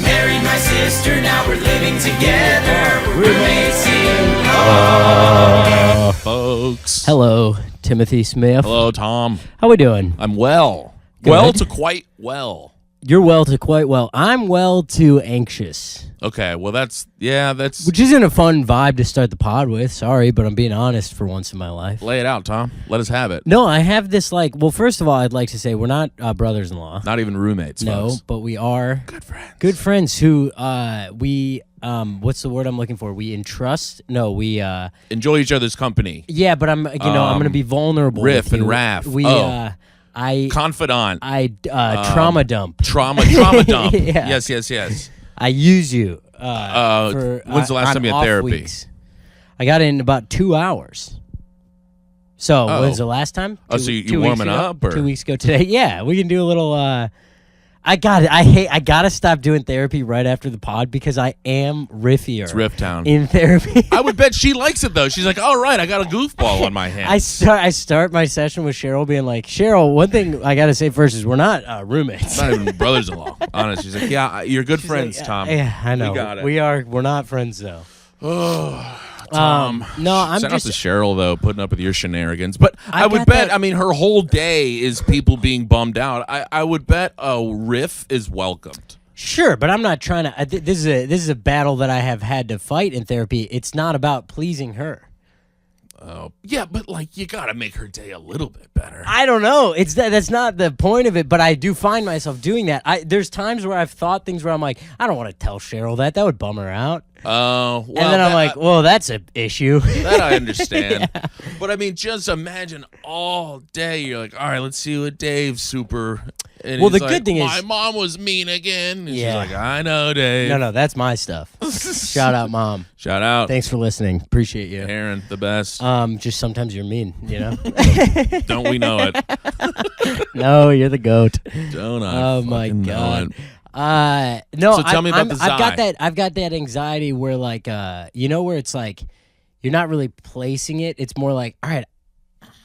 married my sister, now we're living together. We're roommates in law. Folks. Hello, Timothy Smith. Hello, Tom. How we doing? I'm well. Good. Well to quite well. You're well to quite well. I'm well to anxious. Okay, well that's... Which isn't a fun vibe to start the pod with. Sorry, but I'm being honest for once in my life. Lay it out, Tom. Let us have it. No, I have this well, first of all, I'd like to say we're not brothers-in-law. Not even roommates, No, folks. but we are Good friends. good friends who what's the word I'm looking for? We entrust? No, we Enjoy each other's company. yeah, but I'm I'm going to be vulnerable. riff with and you. raff. We Oh. trauma Confidant. dump. Trauma dump. Yeah. Yes. I use you. When's the last time you had on off therapy? weeks. I got it in about 2 hours. So when's the last time? Oh, Two- so you 2 weeks warming ago? up, or? 2 weeks ago today? Yeah, we can do a little. I gotta stop doing therapy right after the pod because I am riffier. It's Riff Town. In therapy. I would bet she likes it, though. She's like, all right, I got a goofball on my hands. I start my session with Cheryl being like, Cheryl, one thing I gotta say first is we're not roommates. Not even brothers-in-law. Honest. She's like, yeah, you're good She's friends, like, Tom. Yeah, I know. We got it. We're not friends though. Tom. No, I'm Shout just out to Cheryl, though, putting up with your shenanigans. But I would got bet, that- I mean, her whole day is people being bummed out. I would bet a riff is welcomed. Sure, but I'm not trying to. This is a battle that I have had to fight in therapy. It's not about pleasing her. Oh, yeah, but, like, you got to make her day a little bit better. I don't know. That's not the point of it. But I do find myself doing that. There's times where I've thought things where I'm like, I don't want to tell Cheryl that. That would bum her out. Oh, well, And then I'm like, well, that's an issue. that I understand. But, I mean, just imagine all day you're like, all right, let's see what Dave's super... And Well, he's the like, good thing is- my mom was mean again. And Yeah. she's like, I know, Dave. No, that's my stuff. Shout out, Mom. Shout out. Thanks for listening. Appreciate you. Aaron, the best. Just sometimes you're mean, you know? Don't we know it? No, you're the goat. Don't I Oh my fucking know god. it. No. So tell me about the I've got that anxiety where like where it's like you're not really placing it. It's more like, all right,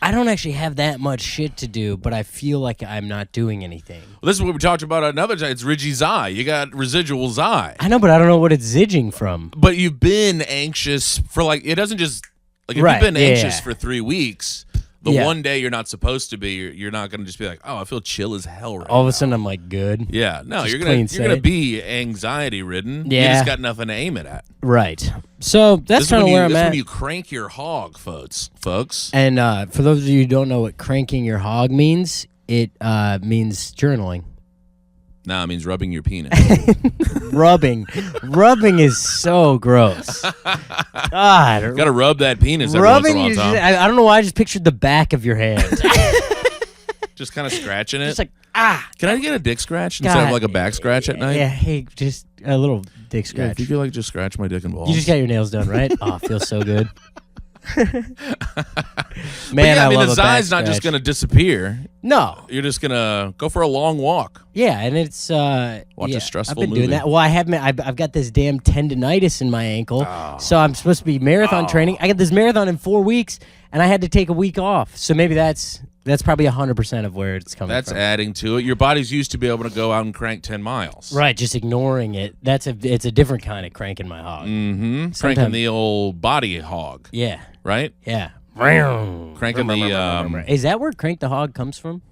I don't actually have that much shit to do, but I feel like I'm not doing anything. Well, this is what we talked about another time. It's Ridgie's eye. You got residual eye. I know, but I don't know what it's zidging from. But you've been anxious for it doesn't just if Right, you've been yeah. anxious for 3 weeks, the Yeah. one day you're not supposed to be, you're not going to just be like, oh, I feel chill as hell right All of now. a sudden, I'm like, good. Yeah, no, Just you're clean gonna slate. be anxiety ridden. You Yeah. just got nothing to aim it at. Right. So that's kind of where I'm This is at. when you crank your hog, folks. And for those of you who don't know what cranking your hog means, it means journaling. Nah, it means rubbing your penis. Rubbing is so gross. God, Got to rub that penis every rubbing. once in a while, Tom. I don't know why I just pictured the back of your hand. Just kind of scratching it. Just like Can I get a dick scratch instead of God. like a back scratch at night? Yeah, hey, just a little dick Yeah, scratch. if you could like just scratch my dick and balls. You just got your nails done, right? Oh, it feels so good. Man, But yeah, I mean, love the a back Zai's not just scratch. going to disappear. No. You're just going to go for a long walk. Yeah, and it's Watch yeah, a stressful I've been doing movie. that. Well, I've got this damn tendonitis in my ankle, so I'm supposed to be marathon training. I got this marathon in 4 weeks, and I had to take a week off. So maybe that's probably 100% of where it's coming That's from. adding to it. Your body's used to be able to go out and crank 10 miles. Right, just ignoring it. It's a different kind of cranking my hog. Mm-hmm. Cranking Sometimes- the old body hog, Yeah, right? yeah. Cranking the... Is that where crank the hog comes from?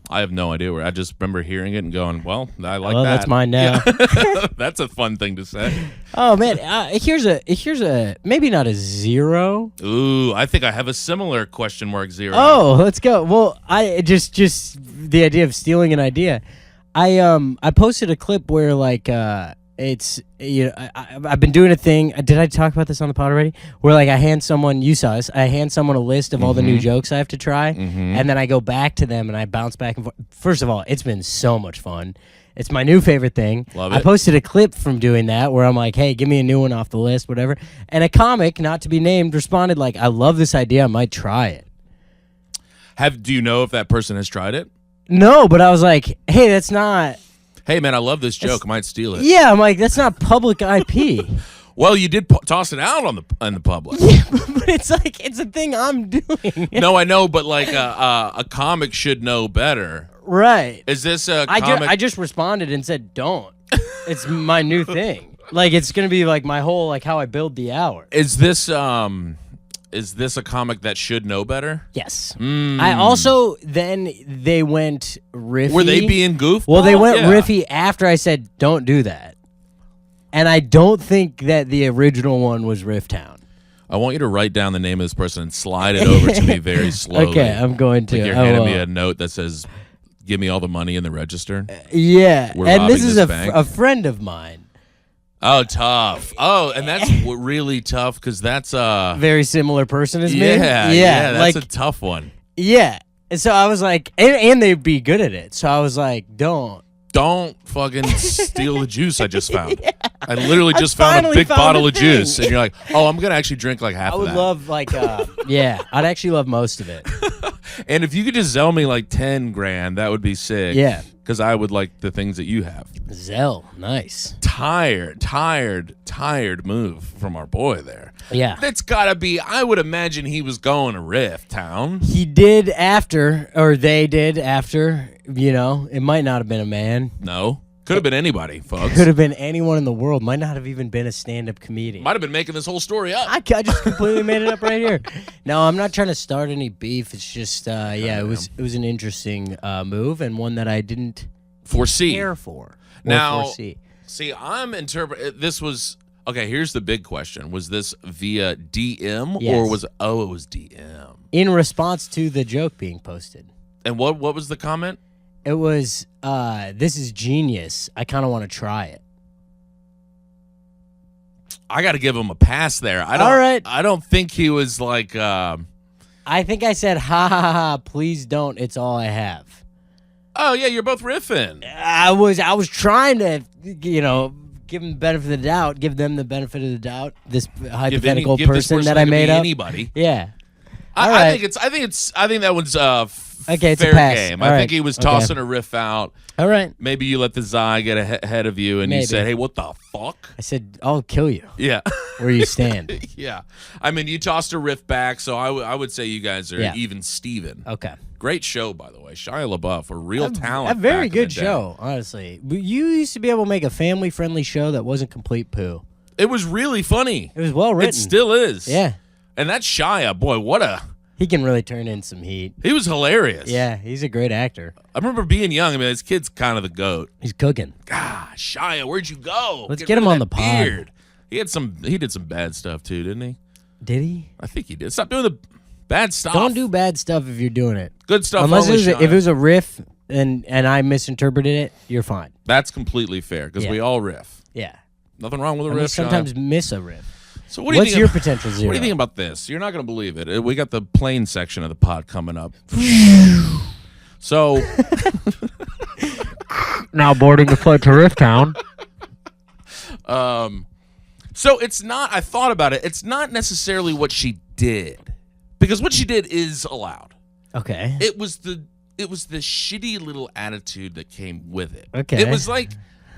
I have no idea where. I just remember hearing it and going, well, I like Well, that. that's mine now. Yeah. That's a fun thing to say. Oh man, here's a maybe not a 0. Ooh, I think I have a similar question mark 0. Oh, let's go. Well, I just the idea of stealing an idea. I posted a clip where like it's I've been doing a thing. Did I talk about this on the pod already? Where like I hand someone a list of all the new jokes I have to try, and then I go back to them and I bounce back and forth. First of all, it's been so much fun. It's my new favorite thing. Love I it. posted a clip from doing that where I'm like, hey, give me a new one off the list, whatever. And a comic, not to be named, responded like, I love this idea. I might try it. Do you know if that person has tried it? No, but I was like, hey, that's not... Hey, man, I love this joke. I might steal it. Yeah, I'm like, that's not public IP. Well, you did toss it out on the public. Yeah, but it's like, it's a thing I'm doing. No, I know, but like a comic should know better. Right. Is this a comic? I just responded and said, don't. It's my new thing. Like, it's going to be like my whole, like, how I build the hour. Is this a comic that should know better? Yes. I also, then they went riffy. Were they being goofball? Well, they went riffy after I said, don't do that. And I don't think that the original one was Rifftown. I want you to write down the name of this person and slide it over to me very slowly. Okay, I'm going to. Like you're handing me a note that says, give me all the money in the register. Yeah. We're and this robbing is this a bank. friend of mine. Oh, tough. Oh, and that's really tough because that's Very similar person as me. Yeah, that's like, a tough one. Yeah. And so I was like, and they'd be good at it. So I was like, don't fucking steal the juice I just found. Yeah. I literally just found a finally big found bottle a of juice. thing. And you're like, oh, I'm going to actually drink like half I of would that. love like, yeah, I'd actually love most of it. And if you could just sell me like 10 grand, that would be sick. Yeah. Because I would like the things that you have. Zell, nice. Tired move from our boy there. Yeah. That's got to be, I would imagine he was going to Riff Town. He did after, or they did after, you know, it might not have been a man. No. Could have been anybody, folks. Could have been anyone in the world. Might not have even been a stand-up comedian. Might have been making this whole story up. I just completely made it up right here. No, I'm not trying to start any beef. It's just, it was an interesting move and one that I didn't foresee. care for. Now, foresee. see, I'm interpreting. This was okay. Here's the big question: was this via DM Yes. or was it was DM? In response to the joke being posted. And what was the comment? It was, this is genius. I kind of want to try it. I got to give him a pass there. All right. I don't think he was like. I think I said, ha ha ha, please don't. It's all I have. Oh yeah, you're both riffing. I was trying to, you know, give them the benefit of the doubt, give them the benefit of the doubt. This hypothetical give this person that I to made be up. Anybody. Yeah. I think that one's Okay, it's a fair pass. game. All I right. think he was Okay. tossing a riff out. All right. Maybe you let the Zai get ahead of you, and Maybe. you said, "Hey, what the fuck?" I said, I'll kill you Yeah. where you stand. Yeah. I mean, you tossed a riff back, so I would say you guys are Yeah. even Steven. Okay. Great show, by the way. Shia LaBeouf, a real talent. A very back in good the day. show, honestly. You used to be able to make a family-friendly show that wasn't complete poo. It was really funny. It was well written. It still is. Yeah. And that's Shia. Boy, He can really turn in some heat. he was hilarious. Yeah, he's a great actor. I remember being young. I mean, this kid's kind of the GOAT. He's cooking. Gosh, Shia, where'd you go? Let's Get get rid him of on that the pod. beard. He did some bad stuff too, didn't he? Did he? I think he did. Stop doing the bad stuff. Don't do bad stuff if you're doing it. good stuff. Unless only, if it was a riff and I misinterpreted it, you're fine. That's completely fair because Yeah. we all riff. Yeah. Nothing wrong with a I mean, riff. sometimes Shia. miss a riff. So what do you What's think your about- potential zero? What do you think about this? You're not going to believe it. We got the plane section of the pod coming up. So Now boarding the flight to Rifftown. so it's not. I thought about it. It's not necessarily what she did, because what she did is allowed. Okay. It was the shitty little attitude that came with it. Okay. It was like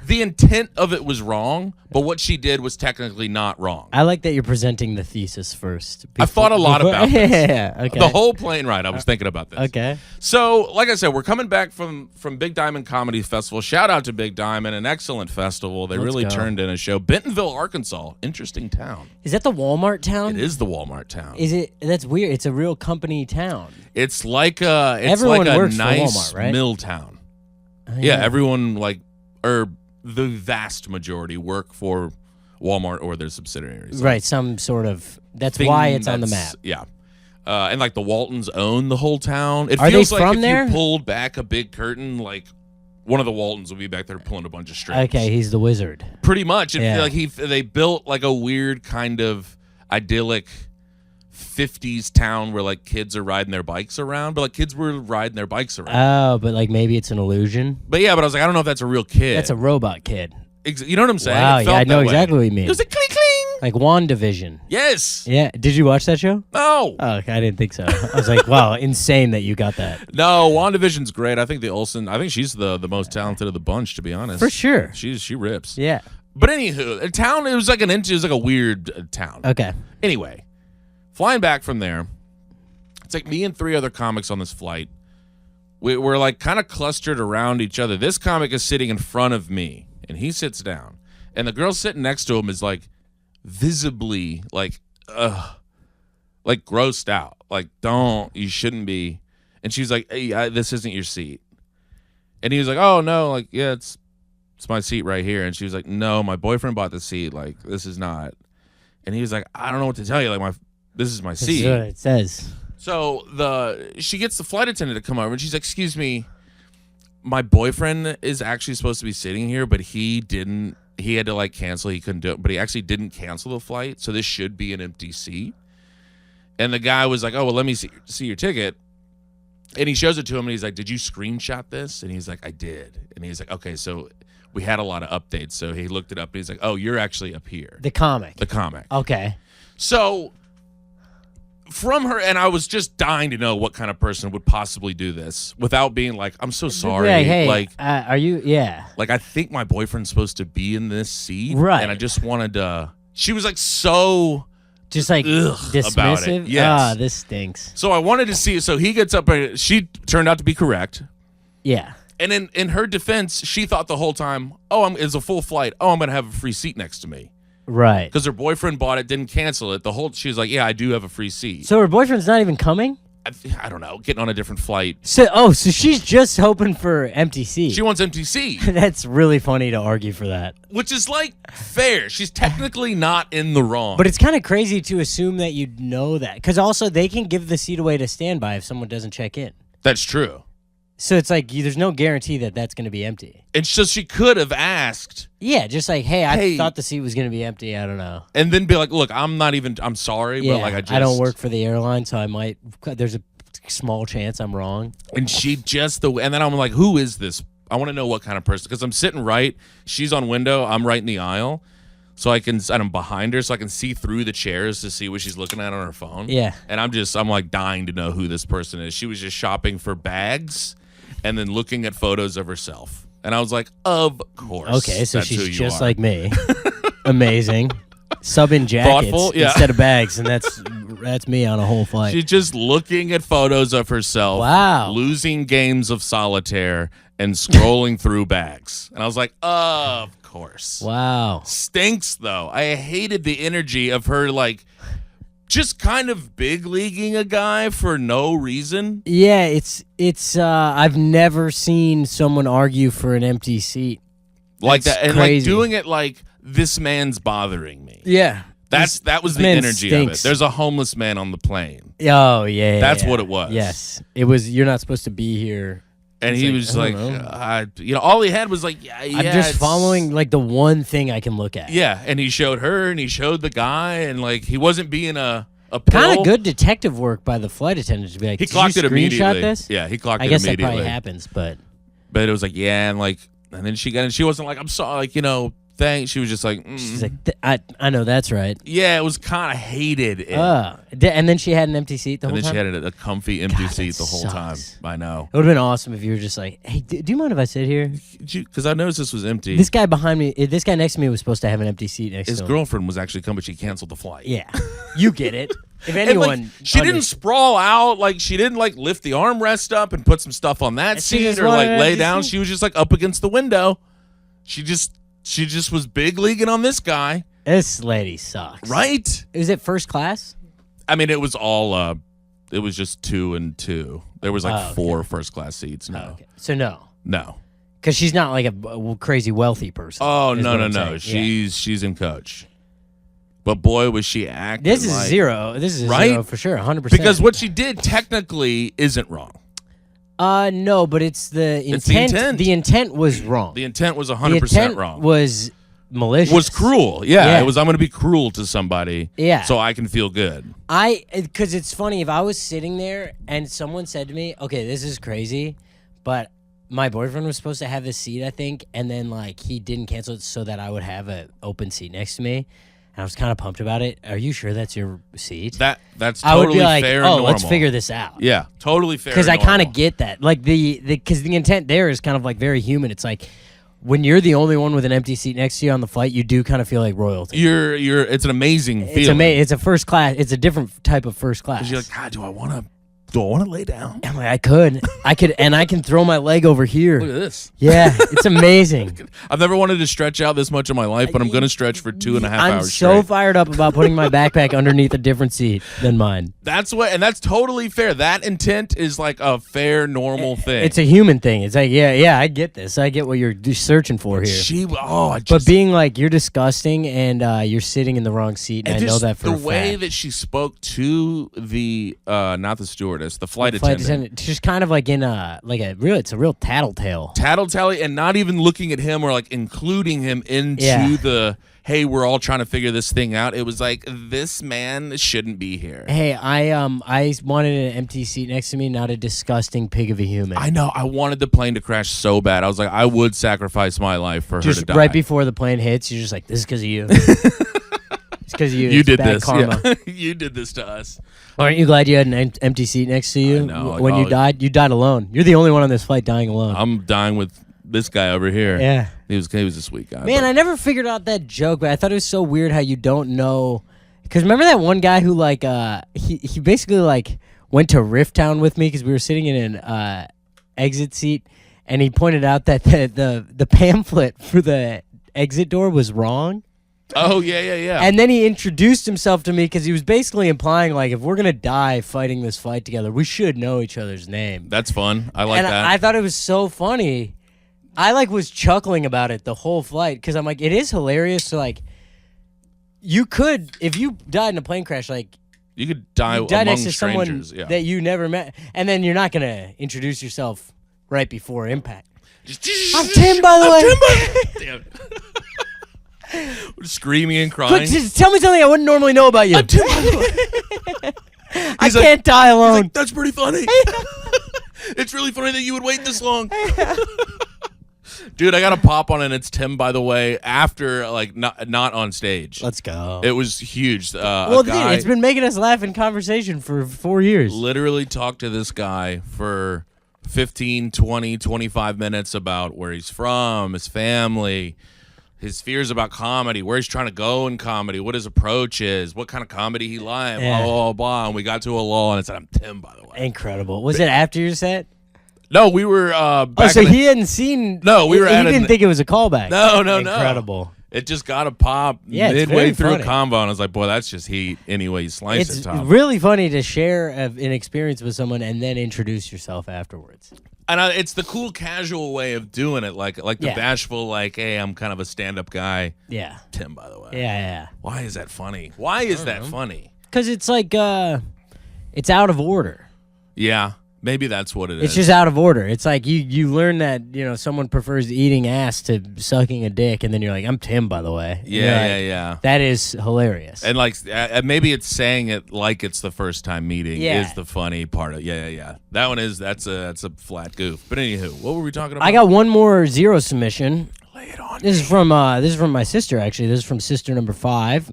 the intent of it was wrong, but what she did was technically not wrong. I like that you're presenting the thesis first. I thought a lot about this. Yeah, okay. The whole plane ride, I was thinking about this. Okay. So, like I said, we're coming back from Big Diamond Comedy Festival. Shout out to Big Diamond, an excellent festival. They really go. turned in a show. Bentonville, Arkansas, interesting town. Is that the Walmart town? It is the Walmart town. Is it? That's weird. It's a real company town. It's like a Everyone like a works for nice Walmart, right? mill town. Oh, Yeah, everyone the vast majority work for Walmart or their subsidiaries. Right. Some sort of. That's Thing why it's on the that's- map. Yeah. And like the Waltons own the whole town. It Are they feels like from if there? you pulled back a big curtain, like one of the Waltons would be back there pulling a bunch of strings. Okay, he's the wizard. Pretty much. It Yeah. like they built like a weird kind of idyllic 50s town where like kids are riding their bikes around, but like kids were riding their bikes around. Oh, but like maybe it's an illusion. But I was like, I don't know if that's a real kid. That's a robot kid. You know what I'm saying? Wow, It yeah, felt I know that way. exactly what you mean. It was like cling cling. Like WandaVision. Yes. Yeah. Did you watch that show? No. Oh, okay, I didn't think so. I was like, wow, insane that you got that. No, WandaVision's great. I think I think she's the most talented of the bunch, to be honest. For sure. She rips. Yeah. But anywho, a town, it was like a weird town. Okay. Anyway, flying back from there, it's like me and 3 other comics on this flight. we're like kind of clustered around each other. This comic is sitting in front of me, and he sits down, and the girl sitting next to him is like visibly like grossed out. Like, you shouldn't be. And she's like, hey, this isn't your seat. And he was like, oh no, like, yeah, it's my seat right here. And she was like, no, my boyfriend bought the seat. Like, this is not. And he was like, I don't know what to tell you. Like, this is my seat. This is what it says. So she gets the flight attendant to come over, and she's like, excuse me, my boyfriend is actually supposed to be sitting here, but he didn't. He had to like cancel. He couldn't do it, but he actually didn't cancel the flight. So this should be an empty seat. And the guy was like, oh, well, let me see your ticket. And he shows it to him, and he's like, did you screenshot this? And he's like, I did. And he's like, okay, so we had a lot of updates. So he looked it up, and he's like, oh, you're actually up here. The comic. Okay. So from her, and I was just dying to know what kind of person would possibly do this without being like, I'm so sorry. Yeah, hey, like, are you? Yeah. Like, I think my boyfriend's supposed to be in this seat. Right. And I just wanted to, she was like so... Just like dismissive. About it. Yes. This stinks. So I wanted to see. So he gets up. She turned out to be correct. Yeah. And in her defense, she thought the whole time, it's a full flight. Oh, I'm gonna have a free seat next to me. Right. Because her boyfriend bought it, didn't cancel it. She was like, yeah, I do have a free seat. So her boyfriend's not even coming? I don't know, getting on a different flight. So she's just hoping for empty seat. She wants empty seat. That's really funny to argue for that. Which is like fair. She's technically not in the wrong. But it's kind of crazy to assume that you'd know that. Because also they can give the seat away to standby if someone doesn't check in. That's true. So it's like there's no guarantee that that's going to be empty. And so she could have asked. Yeah, just like, hey, I thought the seat was going to be empty. I don't know. And then be like, look, I'm sorry, Yeah, but like I don't work for the airline, so there's a small chance I'm wrong. And and then I'm like, who is this? I want to know what kind of person, because I'm sitting right. She's on window. I'm right in the aisle. So and I'm behind her, so I can see through the chairs to see what she's looking at on her phone. Yeah. And I'm like dying to know who this person is. She was just shopping for bags and then looking at photos of herself. And I was like, of course. Okay, so that's who she's you just are. like me. Amazing. Sub in jackets Thoughtful, yeah. instead of bags, and that's me on a whole flight. She's just looking at photos of herself. Wow. Losing games of solitaire and scrolling through bags. And I was like, of course. Wow. Stinks, though. I hated the energy of her, like, just kind of big leaguing a guy for no reason. Yeah, it's I've never seen someone argue for an empty seat. Like That's that. And crazy. like doing it like, this man's bothering me. Yeah. That was the man energy stinks. of it. There's a homeless man on the plane. Oh, yeah. That's yeah. what it was. Yes. It was, you're not supposed to be here. And It's he like, was I like, don't know. all he had was like, I'm just it's- following like the one thing I can look at. Yeah, and he showed her, and he showed the guy, and like he wasn't being a Kind pill. of good detective work by the flight attendant to be like, He did clocked you it immediately. screenshot this? Yeah, he clocked I it guess immediately. that probably happens, but it was like, yeah, and then she wasn't like, I'm sorry, like, thanks. She was just like, she's like, I know that's right. yeah, it was kind of hated. And then she had an empty seat the whole and then time? she had a comfy empty God, seat that the whole time. sucks. I know. It would have been awesome if you were just like, hey, do you mind if I sit here? Because I noticed this was empty. This guy behind me, this guy next to me was supposed to have an empty seat next His to him. girlfriend was actually coming, but she canceled the flight. Yeah. You get it. If And, anyone. like, she didn't sprawl out, like she didn't like lift the armrest up and put some stuff on that She seat just or like wanted an lay empty down. seat? She was just like up against the window. She just was big leaguing on this guy, This lady sucks. right? Was it first class? I mean, it was all it was just 2 and 2. There was like Oh, okay. 4 first class seats. No. Okay. So no. No. Because she's not like a crazy wealthy person. Oh, is no, what no, I'm no. saying. She's in coach. But boy, was she acting This is like, zero. This is Right? zero for sure, 100%. Because what she did technically isn't wrong. No, but it's the intent. It's the intent. The intent was wrong. The intent was The 100% intent wrong. was malicious. Was cruel. Yeah, Yeah. it was. I'm going to be cruel to somebody. Yeah. So I can feel good. Because it's funny, if I was sitting there and someone said to me, okay, this is crazy, but my boyfriend was supposed to have this seat, I think, and then like he didn't cancel it so that I would have an open seat next to me. And I was kind of pumped about it. Are you sure that's your seat? That's I would totally be like, fair oh, and normal. let's figure this out. Yeah, totally fair. Because I and kind of normal. get that. Like because the intent there is kind of like very human. It's like when you're the only one with an empty seat next to you on the flight, you do kind of feel like royalty. You're. It's an amazing feeling. It's a first class. It's a different type of first class. You're like, God, do I want to do I want to lay down? I'm like, I could, and I can throw my leg over here. Look at this. Yeah, it's amazing. I've never wanted to stretch out this much in my life, but I'm going to stretch for 2.5 hours I'm so straight. fired up about putting my backpack underneath a different seat than mine. That's totally fair. That intent is like a fair, normal thing. It's a human thing. It's like, yeah, I get this. I get what you're searching for here. But being like, you're disgusting and you're sitting in the wrong seat, and I know that for a fact. The way that she spoke to the, not the stewardess, the flight attendant. Just kind of like in it's a real tattletale. Tattletale, and not even looking at him or like including him into the, hey, we're all trying to figure this thing out. It was like, this man shouldn't be here. Hey, I wanted an empty seat next to me, not a disgusting pig of a human. I know. I wanted the plane to crash so bad. I was like, I would sacrifice my life for her to die. Right before the plane hits, you're just like, this is because of you. It's because of you. You it's did bad this. Karma. Yeah. You did this to us. Aren't you glad you had an empty seat next to you? I know. When you died alone. You're the only one on this flight dying alone. I'm dying with this guy over here. Yeah. He was a sweet guy. Man, I never figured out that joke, but I thought it was so weird how you don't know. Because remember that one guy who like he basically like went to Rift Town with me because we were sitting in an exit seat, and he pointed out that the pamphlet for the exit door was wrong. Oh, yeah. And then he introduced himself to me because he was basically implying, like, if we're going to die fighting this fight together, we should know each other's name. That's fun. I like that. I thought it was so funny. I, like, was chuckling about it the whole flight because I'm like, it is hilarious to, like, you could, if you died in a plane crash, like, you could die among next to strangers. someone that you never met, and then you're not going to introduce yourself right before impact. I'm Tim, by the way. Damn. Screaming and crying. Just tell me something I wouldn't normally know about you. I'm Tim, by the way. I can't die alone. He's like, that's pretty funny. It's really funny that you would wait this long. Dude, I got a pop on it. It's Tim, by the way, after, like, not on stage. Let's go. It was huge. Well, dude, it's been making us laugh in conversation for 4 years. Literally talked to this guy for 15, 20, 25 minutes about where he's from, his family, his fears about comedy, where he's trying to go in comedy, what his approach is, what kind of comedy he likes, blah, blah, blah. And we got to a lull, and it said, I'm Tim, by the way. Incredible. Was it after your set? No, we were back so he hadn't seen... No, we were he at didn't think it was a callback. No. Incredible. It just got a pop midway through a combo, and I was like, boy, that's just heat. Anyway, you slice it, Tom. It's really funny to share an experience with someone and then introduce yourself afterwards. And it's the cool, casual way of doing it, like the bashful, like, hey, I'm kind of a stand-up guy. Yeah. Tim, by the way. Yeah. Why is that funny? Why is that funny? Because it's like, it's out of order. Yeah, maybe that's what it is. It's just out of order. It's like you learn that, someone prefers eating ass to sucking a dick, and then you're like, I'm Tim, by the way. Yeah. That is hilarious. And like, maybe it's saying it like it's the first time meeting is the funny part of That one is that's a flat goof. But anywho, what were we talking about? I got one more zero submission. Lay it on. This is from my sister, actually. This is from sister number 5.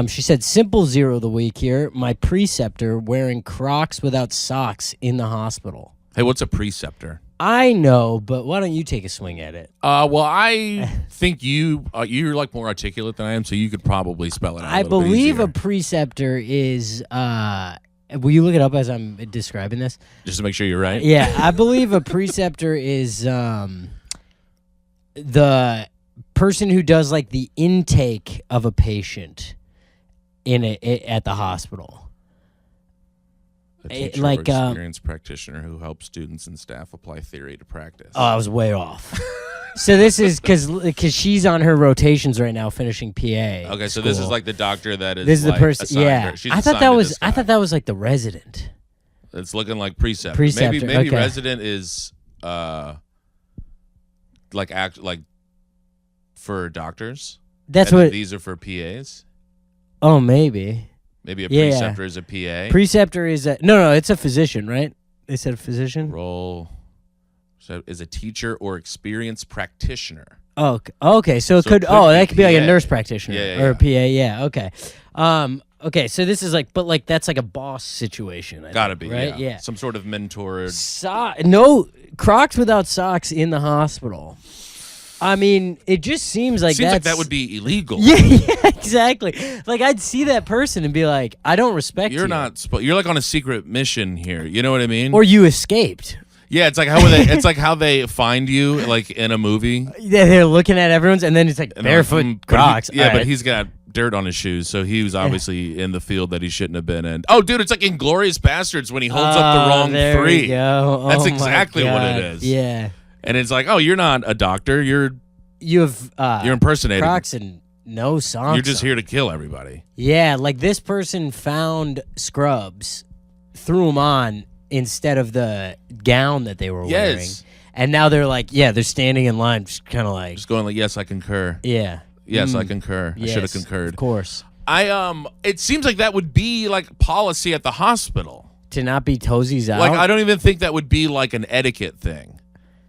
She said, simple zero of the week here. My preceptor wearing Crocs without socks in the hospital. Hey, what's a preceptor? I know, but why don't you take a swing at it? Well, I think you're like more articulate than I am, so you could probably spell it out. I believe a preceptor is. Will you look it up as I'm describing this? Just to make sure you're right. Yeah, I believe a preceptor is the person who does like the intake of a patient at the hospital. A teacher or experienced practitioner who helps students and staff apply theory to practice. Oh, I was way off. So this is because she's on her rotations right now, finishing PA. Okay, so this is like the doctor that is. This is like the person. Yeah, She's I thought that was like the resident. It's looking like preceptor. Preceptor. Maybe okay. resident is like for doctors. That's and what these are for PAs. Oh, maybe. Maybe a preceptor is a PA. Preceptor is no. It's a physician, right? They said a physician. Role. So is a teacher or experienced practitioner. Oh, okay. So it could. That could be like a nurse practitioner or a PA. Yeah. Okay. Okay. So this is like, but like that's like a boss situation. Gotta be right. Yeah. Some sort of mentor. No Crocs without socks in the hospital. I mean, it just seems like Seems like that would be illegal. Yeah, exactly. Like I'd see that person and be like, I don't respect you. You're not. You're like on a secret mission here. You know what I mean? Or you escaped. Yeah, it's like how they. It's like how they find you, like in a movie. Yeah, they're looking at everyone's, and then it's like barefoot Crocs. But he's got dirt on his shoes, so he was obviously in the field that he shouldn't have been in. Oh, dude, it's like Inglorious Bastards when he holds up the wrong there three. We go. That's Oh exactly my what God. it is. Yeah. And it's like, oh, you're not a doctor. You're impersonating. Crocs and no socks. You're just here to kill everybody. Yeah, like this person found scrubs, threw them on instead of the gown that they were wearing. And now they're like, they're standing in line, just kind of like. Just going like, yes, I concur. Yeah. Yes, I concur. I should have concurred. Of course. It seems like that would be like policy at the hospital. To not be toesies out? Like, I don't even think that would be like an etiquette thing.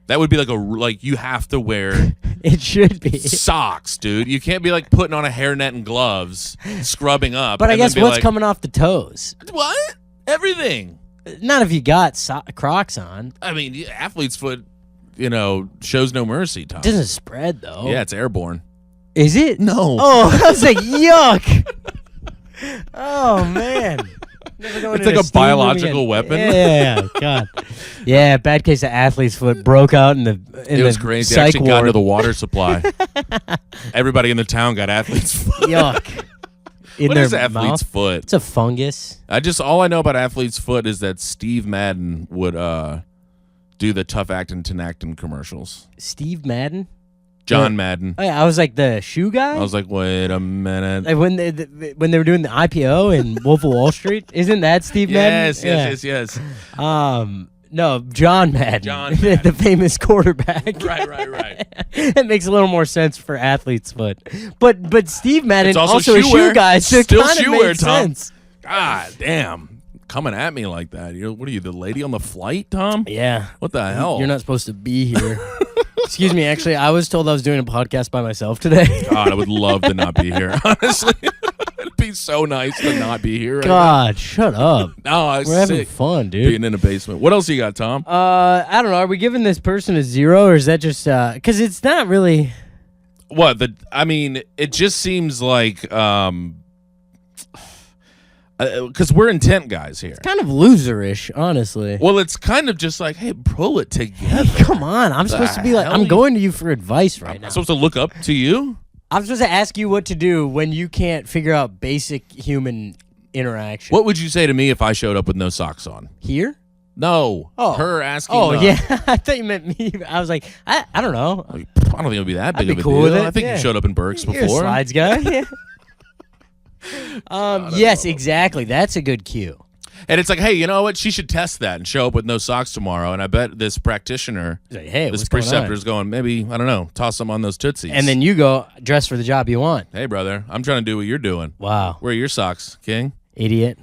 That would be like you have to wear it should be socks, dude. You can't be like putting on a hairnet and gloves, scrubbing up. But I guess what's like, coming off the toes? What? Everything. Not if you got Crocs on. I mean, athlete's foot, shows no mercy, Tom. It doesn't spread though. Yeah, it's airborne. Is it? No. Oh, I was like, yuck. Oh man. It's like a biological weapon. Yeah, God. Yeah, bad case of athlete's foot broke out in the It was crazy. They actually got into the water supply. Everybody in the town got athlete's foot. Yuck. What is athlete's foot? It's a fungus. All I know about athlete's foot is that Steve Madden would do the tough acting Tinactin commercials. Steve Madden? John Madden. Oh, yeah, I was like the shoe guy. I was like, wait a minute. Like when they were doing the IPO in Wolf of Wall Street, isn't that Steve Madden? Yes. No, John Madden, the famous quarterback. Right. It makes a little more sense for athlete's foot, but Steve Madden It's also a shoe guy, so Still it kind of makes sense. God damn. Coming at me like that. What are you, the lady on the flight, Tom? Yeah. What the hell? You're not supposed to be here. Excuse me, actually, I was told I was doing a podcast by myself today. God, I would love to not be here, honestly. It'd be so nice to not be here. God, shut up. No, We're having fun, dude. Being in a basement. What else you got, Tom? I don't know. Are we giving this person a 0, or is that just because it's not really? What it just seems like because we're intent guys here. Kind of loserish, honestly. Well, it's kind of just like, hey, pull it together. Come on, I'm supposed to be like, I'm going to you for advice right now. I'm supposed to look up to you? I'm supposed to ask you what to do when you can't figure out basic human interaction. What would you say to me if I showed up with no socks on? Here? No. Oh. Her asking. Oh, yeah. I thought you meant me. I was like, I don't know. I don't think it would be that big of a cool deal. with it. I think you showed up in Berks You're before. a slides guy. Yes, exactly. That's a good cue. And it's like, hey, you know what? She should test that and show up with no socks tomorrow. And I bet this practitioner, Like, hey, this what's going preceptor on? is going, maybe, I don't know, toss some on those Tootsies. And then you go dress for the job you want. Hey, brother, I'm trying to do what you're doing. Wow. Where are your socks, King? Idiot.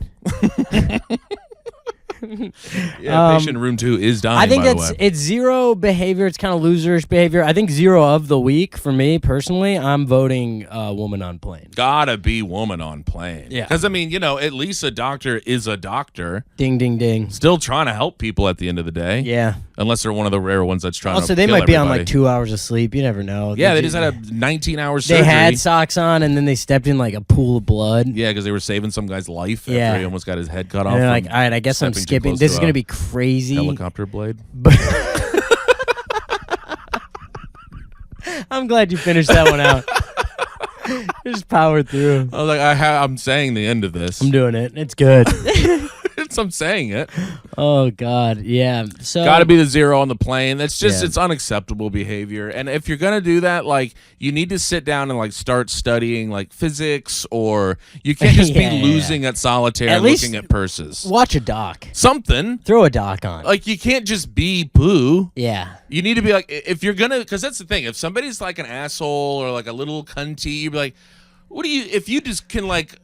Yeah, patient in room 2 is dying, I think by the way. it's 0 behavior. It's kind of loserish behavior. I think 0 of the week for me personally. I'm voting woman on plane. Gotta be woman on plane. Yeah. Because, at least a doctor is a doctor. Ding, ding, ding. Still trying to help people at the end of the day. Yeah. Unless they're one of the rare ones that's trying to Also, they kill might be on everybody. like 2 hours of sleep. You never know. Yeah, they just had a 19-hour surgery. They had socks on, and then they stepped in like a pool of blood. Yeah, because they were saving some guy's life Yeah. after he almost got his head cut off. And they're like, all right, I guess I'm stepping too skipping. close This to is going a to be crazy. helicopter blade. But I'm glad you finished that one out. Just powered through. I was like, I'm saying the end of this. I'm doing it. It's good. I'm saying it. Oh, God. Yeah. So Got to be the 0 on the plane. That's just, Yeah. it's unacceptable behavior. And if you're going to do that, like, you need to sit down and, like, start studying, like, physics, or you can't just Yeah, be yeah, losing at solitaire At and least looking at purses. watch a doc. Something. Throw a doc on. Like, you can't just be poo. Yeah. You need to be like, if you're going to, because that's the thing. If somebody's like an asshole or like a little cunty, you'd be like, if you just can, like,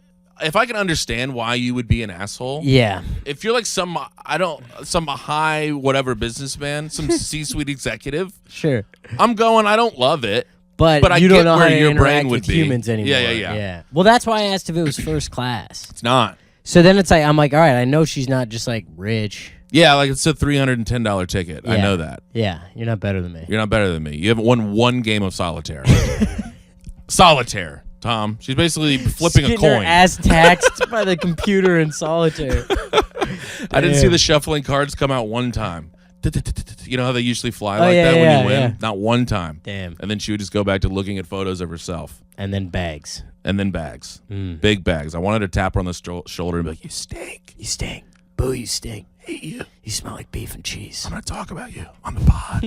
if I can understand why you would be an asshole. Yeah. If you're like some high whatever businessman, some C-suite executive, Sure. I don't love it. But I you get don't know how where to your interact brain would with be. humans anymore. Yeah. Well, that's why I asked if it was first class. It's not. So then I'm like, all right, I know she's not just like rich. Yeah, like it's a $310 ticket. I Yeah. know that. Yeah, you're not better than me. You're not better than me. You haven't won one game of solitaire. Solitaire, Tom. She's basically flipping a Getting her coin. ass taxed by the computer in solitaire. I didn't see Damn. the shuffling cards come out one time. You know how they usually fly like yeah, that when yeah, you win? yeah. Not one time. Damn. And then she would just go back to looking at photos of herself. And then bags. And then bags. Big bags. I wanted to tap her on the shoulder and be like, you stink. You stink. Boo, you stink. Hate you. You smell like beef and cheese. I'm going to talk about you on the pod.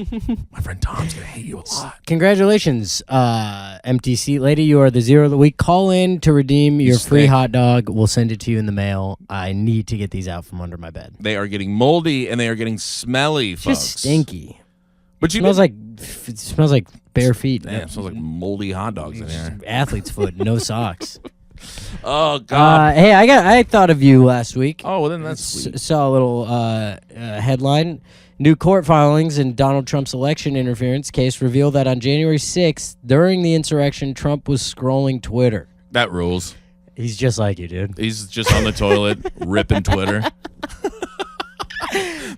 My friend Tom's going to hate you a lot. Congratulations, empty seat lady. You are the zero of the week. Call in to redeem your free stink. hot dog. We'll send it to you in the mail. I need to get these out from under my bed. They are getting moldy and they are getting smelly, folks. Just stinky. But you It smells like bare feet. Damn, smells like moldy hot dogs in here. Athlete's foot, no socks. Oh, God. Hey, I thought of you last week. Oh, well, then that's sweet. Saw a little headline. New court filings in Donald Trump's election interference case reveal that on January 6th, during the insurrection, Trump was scrolling Twitter. That rules. He's just like you, dude. He's just on the toilet ripping Twitter.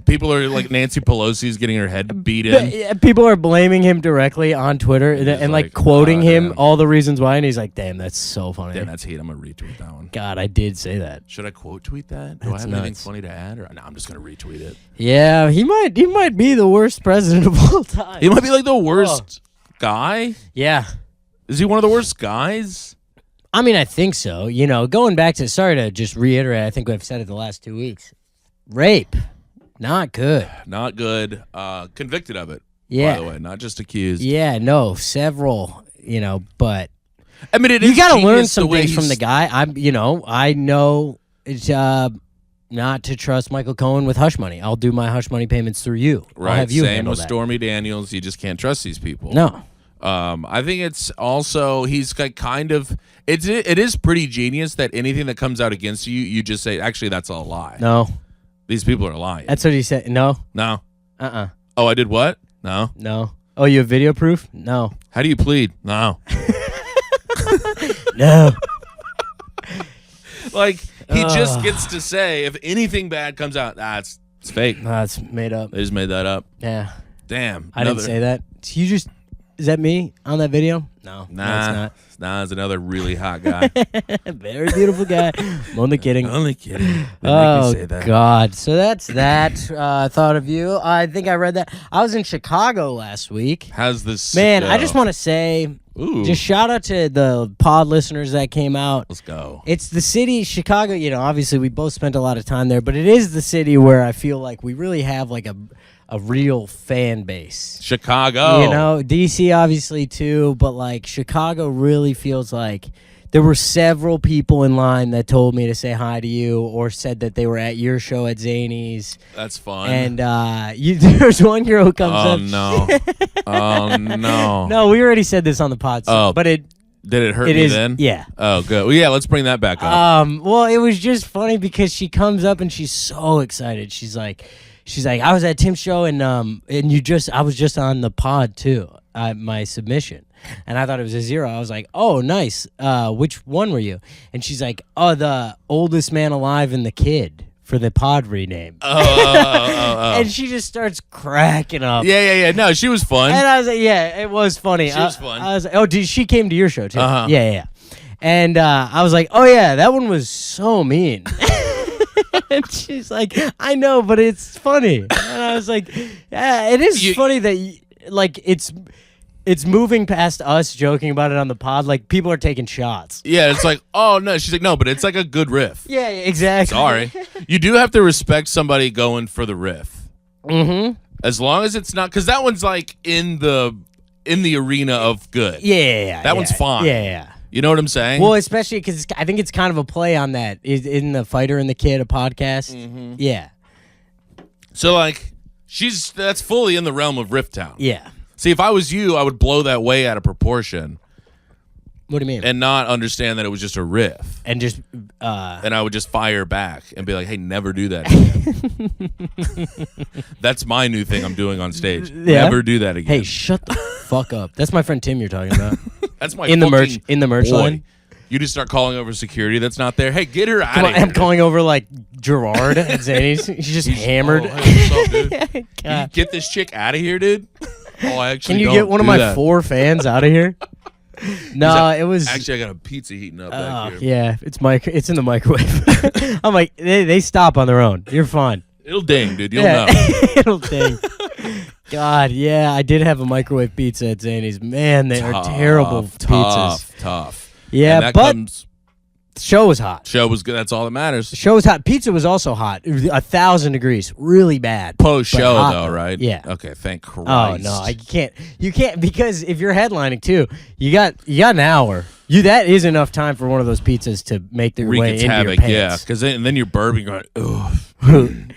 People are like Nancy Pelosi's getting her head beat in. People are blaming him directly on Twitter and like quoting him damn. all the reasons why, and he's like, "Damn, that's so funny." Damn, that's heat. I'm gonna retweet that one. God, I did say that. Should I quote tweet that? Do That's I have anything nuts. funny to add? Or no, I'm just gonna retweet it. Yeah, he might be the worst president of all time. He might be like the worst guy. Yeah. Is he one of the worst guys? I mean, I think so. You know, going back to, sorry to just reiterate, I think I've said it the last 2 weeks. Rape, not good. Not good. Convicted of it. Yeah. By the way, not just accused. Yeah, no, several, but I mean, you got to learn genius some the way things from he's- the guy. I know it's not to trust Michael Cohen with hush money. I'll do my hush money payments through you. Right. I'll have you Same handle with that. Stormy Daniels. You just can't trust these people. No. I think it's also he's like kind of it is pretty genius that anything that comes out against you, you just say actually that's a lie. No. These people are lying. That's what he said. No. No. Uh-uh. Oh, I did what? No. No. Oh, you have video proof? No. How do you plead? No. No. Like he just gets to say if anything bad comes out, it's fake. That's made up. They just made that up. Yeah. Damn. I didn't say that. Is that me on that video? No. Nah. Nah, it's another really hot guy. It's not. Very beautiful guy. I'm only kidding. Only kidding. They make me Oh, say that. God. So that's that. Thought of you. I think I read that. I was in Chicago last week. How's this? Man, I just want to say, Ooh. just shout out to the pod listeners that came out. Let's go. It's the city, Chicago, obviously we both spent a lot of time there, but it is the city where I feel like we really have like a real fan base. Chicago. DC obviously too, but like Chicago really feels like there were several people in line that told me to say hi to you or said that they were at your show at Zany's. That's fun. And there's one girl who comes Oh up. no. Oh no. No, we already said this on the pod, but Did it hurt it me is then? yeah. Oh, good. Well, yeah, let's bring that back up. Well, it was just funny because she comes up and she's so excited. She's like, I was at Tim's show and I was just on the pod too. My submission, and I thought it was a 0. I was like, oh, nice. Which one were you? And she's like, oh, the oldest man alive and the kid for the pod rename. Oh. And she just starts cracking up. Yeah. No, she was fun. And I was like, yeah, it was funny. She was fun. I was like, oh, she came to your show too? Uh-huh. Yeah. And I was like, oh yeah, that one was so mean. And she's like, I know, but it's funny. And I was like, yeah, it is funny that like it's moving past us joking about it on the pod. Like people are taking shots. Yeah, it's like, oh no. She's like, no, but it's like a good riff. Yeah, exactly. Sorry. You do have to respect somebody going for the riff. Mm-hmm. As long as it's not, because that one's like in the arena of good. Yeah. That one's fine. Yeah. You know what I'm saying? Well, especially because I think it's kind of a play on that. In the Fighter and the Kid, a podcast. Mm-hmm. Yeah. So like, that's fully in the realm of Riff Town. Yeah. See, if I was you, I would blow that way out of proportion What do you mean? and not understand that it was just a riff. And just And I would just fire back and be like, hey, never do that again. That's my new thing I'm doing on stage. Yeah? Never do that again. hey, shut the fuck up. That's my friend Tim you're talking about. That's my in the fucking merch boy. line. You just start calling over security that's not there. Hey, get her out Come of on, here. I'm calling over like Gerard at Zany's. He's just hammered. Oh, hey, what's up, dude? Can you God. get this chick out of here, dude? Oh, I actually Can you don't get one of do my that. 4 fans out of here? No, it was. Actually, I got a pizza heating up back here. Yeah, it's in the microwave. I'm like, they stop on their own. You're fine. It'll ding, dude. You'll Yeah. know. It'll ding. God, yeah, I did have a microwave pizza at Zany's. Man, they are terrible pizzas. Tough. Yeah, And that but comes, the show was hot. show was good. That's all that matters. The show was hot. Pizza was also hot. It was 1,000 degrees. Really bad. Post But show hot, though, right? Yeah. Okay. Thank Christ. Oh no, you can't because if you're headlining too, you got an hour. That is enough time for one of those pizzas to make their way Wreak its into havoc, your yeah. pants. Because then you're burping, going, ugh.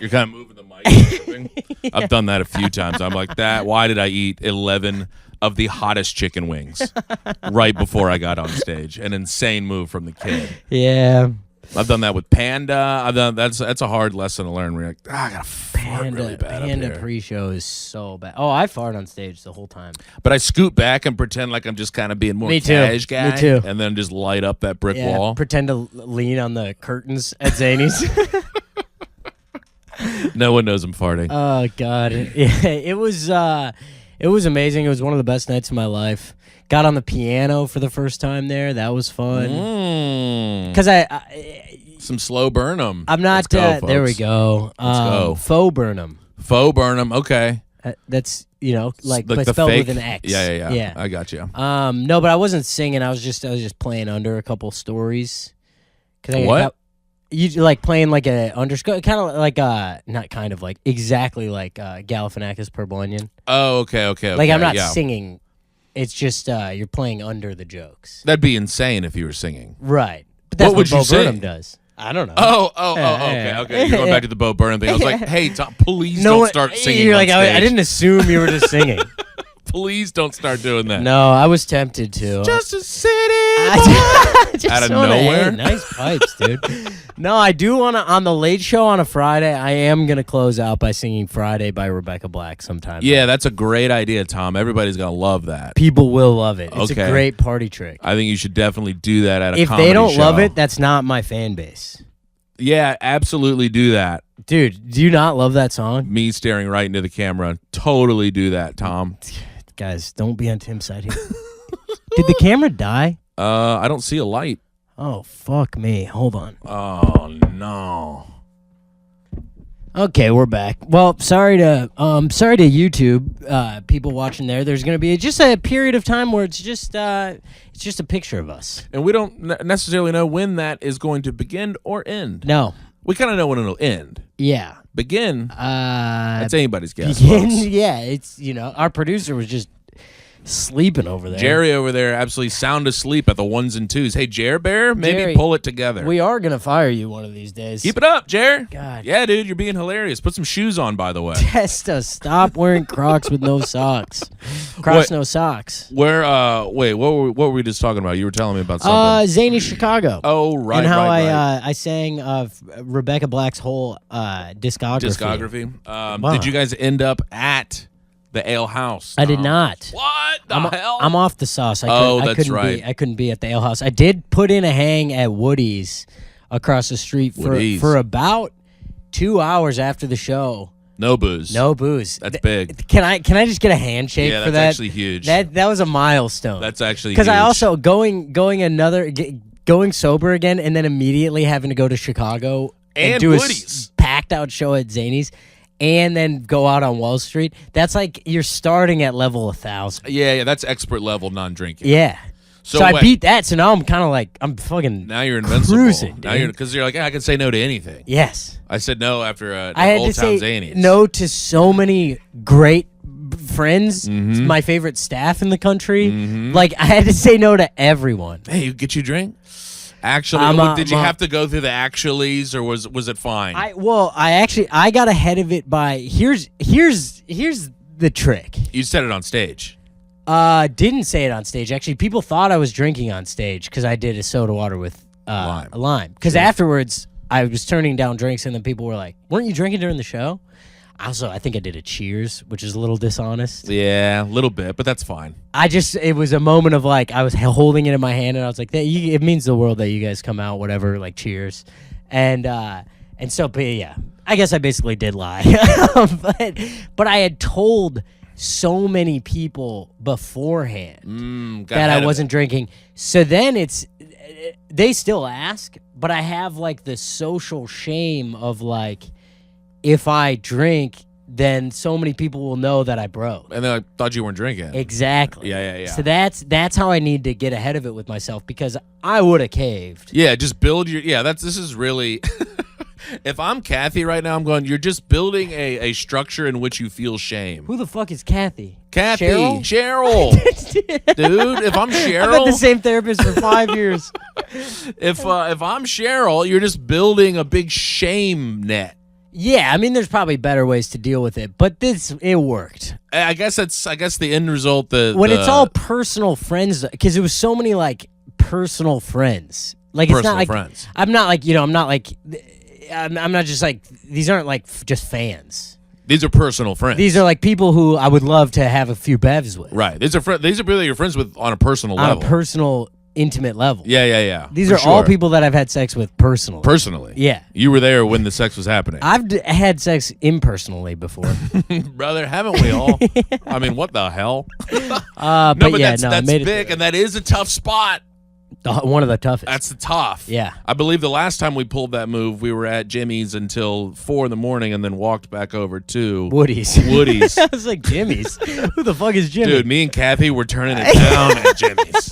You're kind of moving the mic. And burping. I've done that a few times. I'm like, why did I eat 11 of the hottest chicken wings right before I got on stage? An insane move from the kid. Yeah. I've done that with Panda. I've done that's a hard lesson to learn. Where you're like, I gotta fart really bad up Panda here. pre-show is so bad. Oh, I fart on stage the whole time. But I scoot back and pretend like I'm just kind of being more Me too. cash guy. Me too. And then just light up that brick Yeah, wall. pretend to lean on the curtains at Zany's. No one knows I'm farting. Oh God, yeah, it was amazing. It was one of the best nights of my life. Got on the piano for the first time there. That was fun. Because Some slow Burnham. I'm not. Let's go, there we folks. go. Let's go. Faux Burnham. Faux Burnham. Okay. That's like the but spelled fake. with an X. Yeah. I got you. No, but I wasn't singing. I was just playing under a couple stories. What? You like playing like a underscore, kind of like not kind of like exactly like Galifianakis Purple Onion. Oh, okay. Like I'm not yeah. singing. It's just you're playing under the jokes. That'd be insane if you were singing. Right. But that's What would Bo you sing? Burnham does. I don't know. Okay. You're going back to the Bo Burnham thing. I was like, hey, Tom, please No don't one- start singing. You're on like, stage. I didn't assume you were just singing. Please don't start doing that. No, I was tempted to. Just a city. Just Out of wanna- nowhere? hey, nice pipes, dude. No, I do want to, on the late show on a Friday, I am going to close out by singing Friday by Rebecca Black sometime. Yeah, that's a great idea, Tom. Everybody's going to love that. People will love it. It's Okay. a great party trick. I think you should definitely do that at a If comedy they don't show. love it, that's not my fan base. Yeah, absolutely do that. Dude, do you not love that song? Me staring right into the camera. Totally do that, Tom. Guys, don't be on Tim's side here. Did the camera die? I don't see a light. Oh, fuck me. Hold on. Oh, no. Okay, we're back. Well, sorry to YouTube people watching there. There's going to be just a period of time where it's just a picture of us. And we don't necessarily know when that is going to begin or end. No. We kind of know when it'll end. Yeah. Begin, that's anybody's guess, Begin, folks. yeah, it's our producer was just sleeping over there. Jerry over there absolutely sound asleep at the ones and twos. Hey, Jer Bear, maybe Jerry, pull it together. We are gonna fire you one of these days. Keep it up, Jer. God. Yeah, dude, you're being hilarious. Put some shoes on, by the way. Testa, stop wearing Crocs with no socks. Crocs, What? no socks. Wait, what were we just talking about? You were telling me about something. Zany Chicago. Oh, right, and how right. I sang Rebecca Black's whole discography. Discography. Did you guys end up at the Ale House? I did not. What the hell? I'm off the sauce. That's couldn't right. I couldn't be at the Ale House. I did put in a hang at Woody's across the street Woody's. for about 2 hours after the show. No booze. No booze. That's big. Can I just get a handshake Yeah, for that's that? actually huge. That was a milestone. That's actually because I huge. also going sober again and then immediately having to go to Chicago And do Woody's. a packed out show at Zany's. And then go out on Wall Street. That's like you're starting at level 1,000. Yeah, that's expert level non-drinking. Yeah. So I beat that. So now I'm kind of like I'm fucking. Now you're invincible. Cruising, Now dude. you're because you're like, I can say no to anything. Yes. I said no after I had Old to Town say Zanies. no to so many great friends. Mm-hmm. My favorite staff in the country. Like I had to say no to everyone. Hey, you get you a drink? Actually, did you have to go through the actuallys or was it fine? I got ahead of it by here's the trick. You said it on stage. Didn't say it on stage. Actually, people thought I was drinking on stage because I did a soda water with Lime. a lime. Because afterwards, I was turning down drinks, and then people were like, "Weren't you drinking during the show?" Also, I think I did a cheers, which is a little dishonest. Yeah, a little bit, but that's fine. It was a moment of like, I was holding it in my hand and I was like, it means the world that you guys come out, whatever, like cheers. And so, but yeah, I guess I basically did lie. but I had told so many people beforehand that I wasn't drinking. So then they still ask, but I have like the social shame of like, if I drink, then so many people will know that I broke. And then I thought you weren't drinking. Exactly. Yeah. So that's how I need to get ahead of it with myself, because I would have caved. Yeah, just build your. Yeah, this is really. If I'm Kathy right now, I'm going. You're just building a structure in which you feel shame. Who the fuck is Kathy? Kathy, Cheryl. Dude. If I'm Cheryl, I've had the same therapist for 5 years. If I'm Cheryl, you're just building a big shame net. Yeah, I mean, there's probably better ways to deal with it, but it worked. I guess the end result. When it's all personal friends, because it was so many like personal friends. Like Personal it's not like friends. I'm not like I'm not just like, these aren't like just fans. These are personal friends. These are like people who I would love to have a few bevs with. Right. These are really your friends with on a personal level. On a personal, intimate level. Yeah. These For are all sure. people that I've had sex with personally. Personally. Yeah. You were there when the sex was happening. I've had sex impersonally before. Brother, haven't we all? I mean, what the hell? But that's I made big, and that is a tough spot. One of the toughest. That's tough. Yeah. I believe the last time we pulled that move, we were at Jimmy's until 4 a.m. and then walked back over to Woody's. I was like, Jimmy's? Who the fuck is Jimmy? Dude, me and Kathy were turning it down at Jimmy's.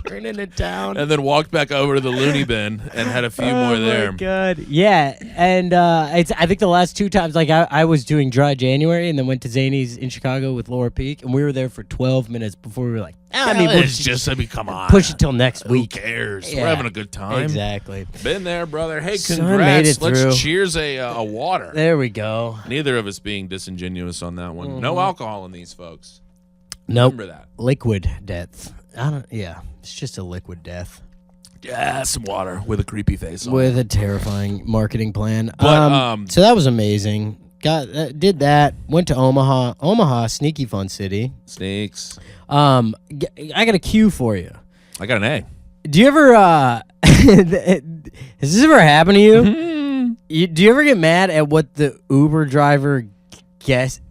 Turning it down. And then walked back over to the loony bin and had a few more there. Oh, my God. Yeah. And I think the last 2 times, like, I was doing Dry January and then went to Zany's in Chicago with Laura Peak, and we were there for 12 minutes before we were like, come on. Push it till next week. Who cares? Yeah. We're having a good time. Exactly. Been there, brother. Hey, Son congrats. made it through. Let's cheers a water. There we go. Neither of us being disingenuous on that one. No alcohol in these, folks. Nope. Remember that. Liquid death. Yeah. It's just a liquid death. Yeah, some water with a creepy face on With a terrifying marketing plan. But, so that was amazing. Did that. Went to Omaha. Omaha, sneaky fun city. Snakes. I got a cue for you. I got an A. Do you ever has this ever happened to you? Do you ever get mad at what the Uber driver guesses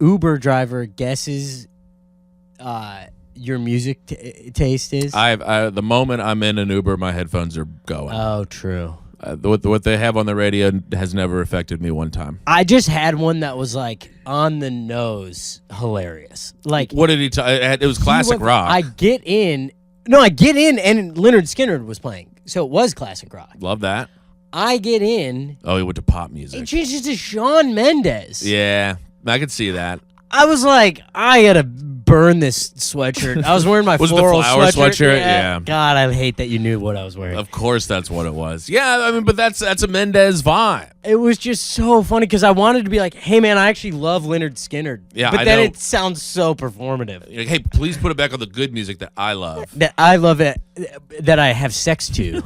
your music taste is? The moment I'm in an Uber, my headphones are going. Oh, true. What they have on the radio has never affected me one time. I just had one that was like on the nose, hilarious. Like, what did he? It was classic rock. I get in, and Lynyrd Skynyrd was playing, so it was classic rock. Love that. I get in. Oh, he went to pop music. It changes to Shawn Mendes. Yeah, I could see that. I was like, I gotta burn this sweatshirt. I was wearing my Was it the floral flower sweatshirt? Yeah. God, I hate that you knew what I was wearing. Of course, that's what it was. Yeah, I mean, but that's a Mendez vibe. It was just so funny because I wanted to be like, hey man, I actually love Lynyrd Skynyrd. Yeah, but I then know. it sounds so performative. Like, hey, please put it back on the good music that I love. That I love it, that I have sex to.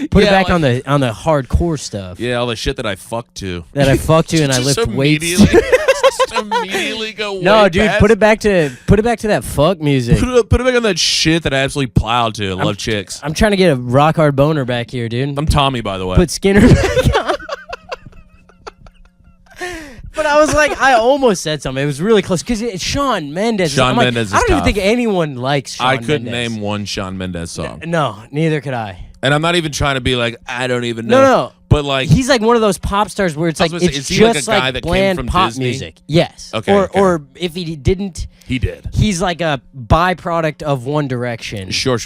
Put it back on the hardcore stuff. Yeah, all the shit that I fucked to. That I fucked to and I Just lift weights. Just immediately go. No, way dude, past. put it back to that fuck music. Put it back on that shit that I absolutely plowed to. I love chicks. I'm trying to get a rock hard boner back here, dude. I'm Tommy, by the way. Put Skinner back on. But I was like, I almost said something. It was really close because it's Shawn Mendes. Shawn Mendes is I don't even tough. think anyone likes Shawn I Mendes. couldn't name one Shawn Mendes song. No, neither could I. And I'm not even trying to be like, I don't even know. No. But like, He's like one of those pop stars where it's I was like gonna say, it's is he like just a guy like that came bland from pop Disney? music. Yes. Okay, Or if he didn't, he did. he's like a byproduct of One Direction. Sure.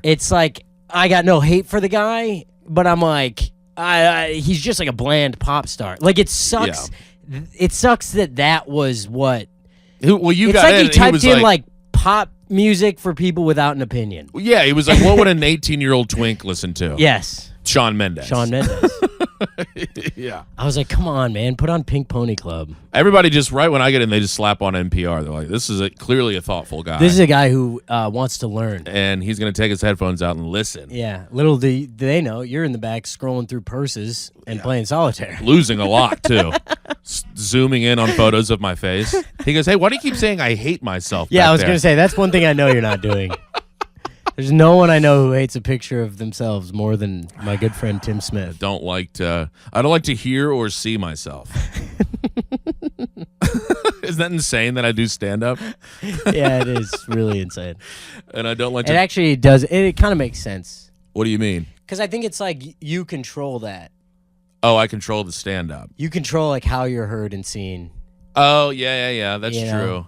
It's like I got no hate for the guy, but I'm like, he's just like a bland pop star. Like it sucks. Yeah. It sucks that was what. Well, you It's got like in he and typed was in like pop music for people without an opinion. yeah, he was like, what would an 18-year-old twink listen to? Yes. Shawn Mendes. Shawn Mendes. Yeah. I was like, come on, man, put on Pink Pony Club. Everybody just, right when I get in, they just slap on NPR. They're like, this is clearly a thoughtful guy. This is a guy who wants to learn. And he's going to take his headphones out and listen. Yeah, little do they know, you're in the back scrolling through purses and playing solitaire. Losing a lot, too. zooming in on photos of my face. He goes, "Hey, why do you keep saying I hate myself?" Yeah, back I was there?" gonna say that's one thing I know you're not doing. There's no one I know who hates a picture of themselves more than my good friend Tim Smith. I don't like to hear or see myself. Isn't that insane that I do stand up? Yeah, it is really insane. And I don't like It to. actually does. It kind of makes sense What do you mean? because I think it's like you control that. Oh, I control the stand up. You control like how you're heard and seen. Oh, yeah. That's You true. know?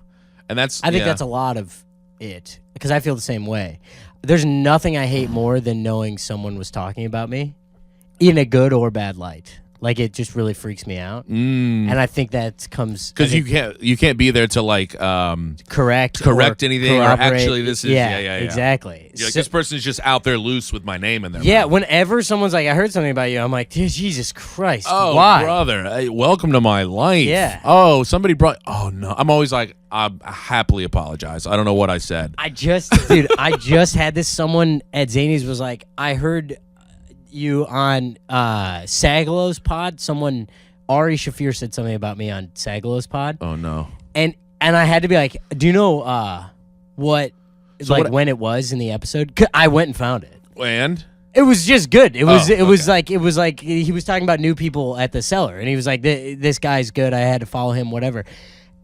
And that's I think yeah. that's a lot of it because I feel the same way. There's nothing I hate more than knowing someone was talking about me in a good or bad light. Like it just really freaks me out, and I think that comes because you can't be there to like correct anything or corroborate. actually this is yeah. Exactly. You're like, this person's just out there loose with my name in there. Yeah, whenever someone's like, I heard something about you, I'm like, Jesus Christ, Oh, why? brother, hey, welcome to my life. Yeah. Oh, somebody brought. Oh no, I'm always like, I happily apologize. I don't know what I said. I just had this. Someone at Zany's was like, I heard you on Sagalow's pod. Someone, Ari Shafir, said something about me on Sagalow's pod. Oh no. And I had to be like, do you know what, So like what- when it was in the episode? 'Cause I went and found it. And It was just good. It was okay. it was like he was talking about new people at the cellar, and he was like, "This guy's good. I had to follow him. Whatever."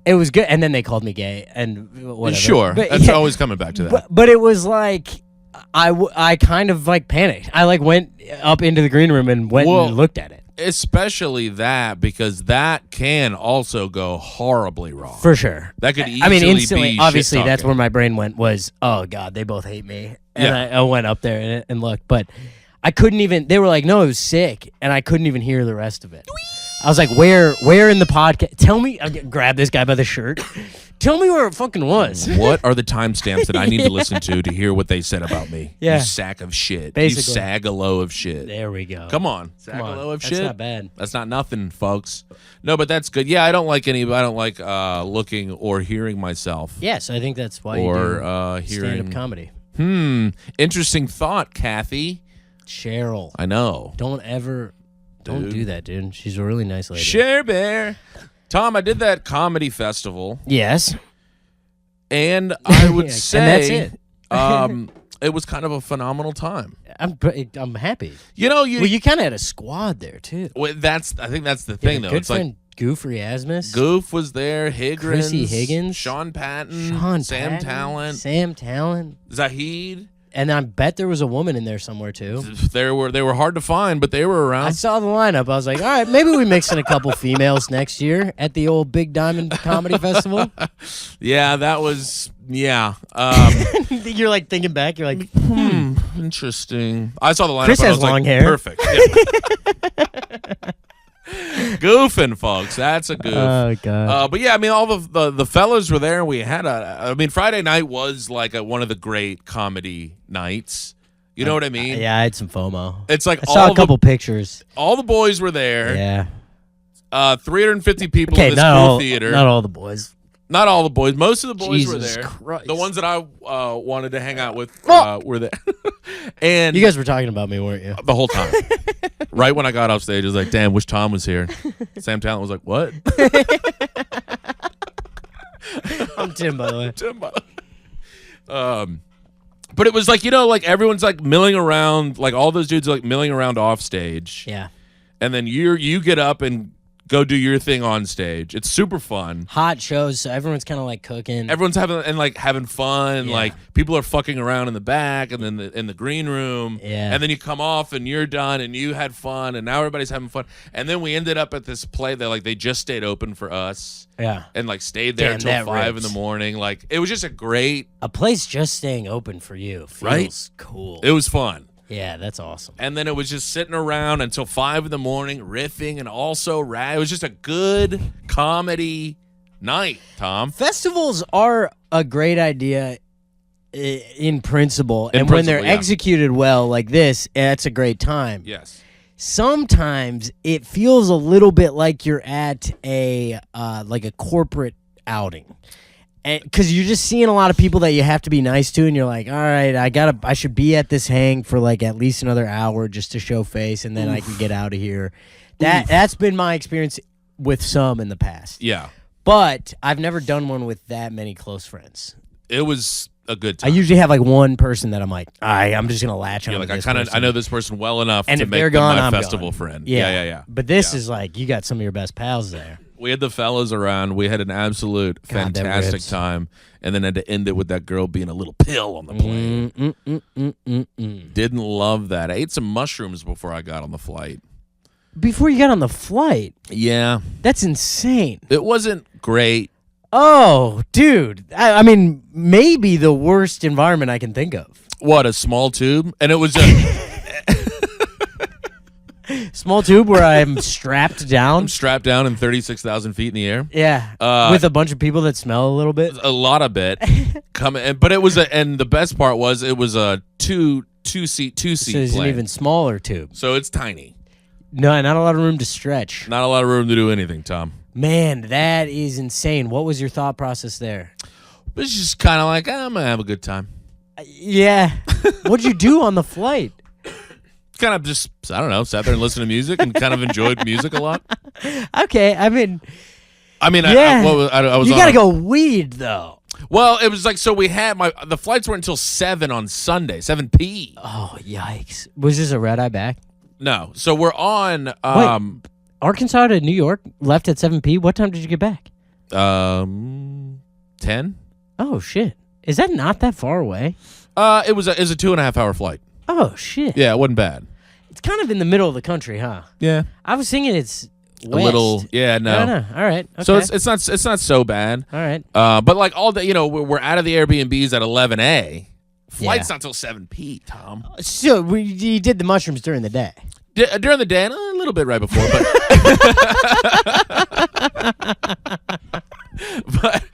It was good, and then they called me gay and whatever. sure, But, that's yeah, always coming back to that. but it was like I kind of like panicked. I like went up into the green room and went Well, and looked at it. Especially that because that can also go horribly wrong. For sure. That could easily I mean, instantly, be obviously, shit-talking. that's where my brain went was, oh, God, they both hate me. And Yeah. I went up there and looked. But I couldn't even, they were like, no, it was sick. And I couldn't even hear the rest of it. I was like, where in the podcast? Tell me, grab this guy by the shirt. Tell me where it fucking was. What are the timestamps that I need to listen to hear what they said about me? Yeah. You sack of shit. Basically. You sagalo of shit. There we go. Come on. Come on. Sagalo of That's shit. not bad. That's not nothing, folks. No, but that's good. Yeah, I don't like looking or hearing myself. Yes, I think that's why Or you do hearing. stand-up comedy. Interesting thought, Kathy. Cheryl. I know. Don't Dude. do that, dude. She's a really nice lady. Share Bear. Tom, I did that comedy festival, Yes. and I would Yeah, say and that's it. it was kind of a phenomenal time. I'm happy. You know, Well, you kind of had a squad there too. I think that's the thing, though. Good It's like friend Goof Asmus. Goof was there, Chrissy Higgins. Sean Patton, Sam Patton, Talent, Sam Talent. Zahid. And I bet there was a woman in there somewhere too. They were hard to find, but they were I around. saw the lineup. I was like, all right, maybe we mix in a couple females next year at the old Big Diamond Comedy Festival. Yeah, that was You're like thinking back. You're like, interesting. I saw the lineup. Chris and I has was like, long hair. Perfect. Yeah. Goofing, folks. That's a goof. oh god. But yeah, I mean, all the fellas were there. We had Friday night was like one of the great comedy nights. You know what I mean? Yeah, I had some FOMO. It's like I saw a couple pictures. all the boys were there. Yeah. 350 people Okay, in this not cool all, theater. not all the boys. Not all the boys. Most of the boys were Jesus there. Christ. The ones that I wanted to hang out with Oh! were there. And You guys were talking about me, weren't you? the whole time. Right when I got off stage, I was like, damn, wish Tom was here. Sam Talent was like, what? I'm Tim, by the way. Timbo. But it was like, like everyone's like milling around, like all those dudes are like milling around off stage. Yeah. And then you get up and go do your thing on stage. It's super fun. Hot shows, so everyone's kind of like cooking. Everyone's having fun, and Yeah. like people are fucking around in the back and then in the green room. Yeah. And then you come off and you're done and you had fun and now everybody's having fun. And then we ended up at this play that like they just stayed open for us. Yeah. And like stayed there Damn, until that 5 in rips. the morning. Like it was just a great. A place just staying open for you feels Right? cool. It was fun. Yeah, that's awesome. And then it was just sitting around until 5 in the morning, riffing and also it was just a good comedy night, Tom. Festivals are a great idea in principle, In and when they're principle, yeah. executed well, like this, that's a great time. Yes. Sometimes it feels a little bit like you're at a like a corporate outing. Because you're just seeing a lot of people that you have to be nice to, and you're like, all right, I should be at this hang for like at least another hour just to show face, and then I can get out of here. That's been my experience with some in the past. Yeah. But I've never done one with that many close friends. It was a good I time. usually have like one person that I'm like, I'm just gonna latch on. You're to like, this I person. know this person well enough And to if they're make them gone, my I'm festival gone. friend. Yeah. Yeah. But this is like you got some of your best pals there. We had the fellas around. We had an absolute God, that fantastic rips. time, and then had to end it with that girl being a little pill on the plane. Didn't love that. I ate some mushrooms before I got on the flight. Before you got on the flight, Yeah, that's insane. it wasn't great. Oh, dude. I mean, maybe the worst environment I can think of. What, a small tube? And it was a Small tube where I'm strapped down. strapped down in 36,000 feet in the air. Yeah, with a bunch of people that smell a little bit. A lot of it coming, but it was and the best part was it was a two seat So it's an plane. even smaller tube. So it's tiny. No, not a lot of room to stretch. Not a lot of room to do anything, Tom. Man, that is insane. What was your thought process there? It's just kind of like, I'm gonna have a good time. Yeah. What'd you do on the flight? Kind of just, I don't know, sat there and listened to music and kind of enjoyed music a lot. Okay, I mean, Yeah. I was you on gotta a- go weed though. Well, it was like, so we had the flights weren't until 7 on Sunday, 7 p. Oh, yikes. Was this a red eye back? No. So we're on, Arkansas to New York left at 7 p. What time did you get back? 10. Oh, shit. Is that not that far away? It was a 2.5 hour flight. Oh, shit. Yeah, it wasn't bad. It's kind of in the middle of the country, huh? Yeah. I was thinking it's A west. little, yeah, no. I don't know. All right. Okay. So it's not so bad. all right. But like all the, we're out of the Airbnbs at 11 a. Flight's Yeah. not till 7 p. Tom. So you did the mushrooms during the day. During the day, and a little bit right before, but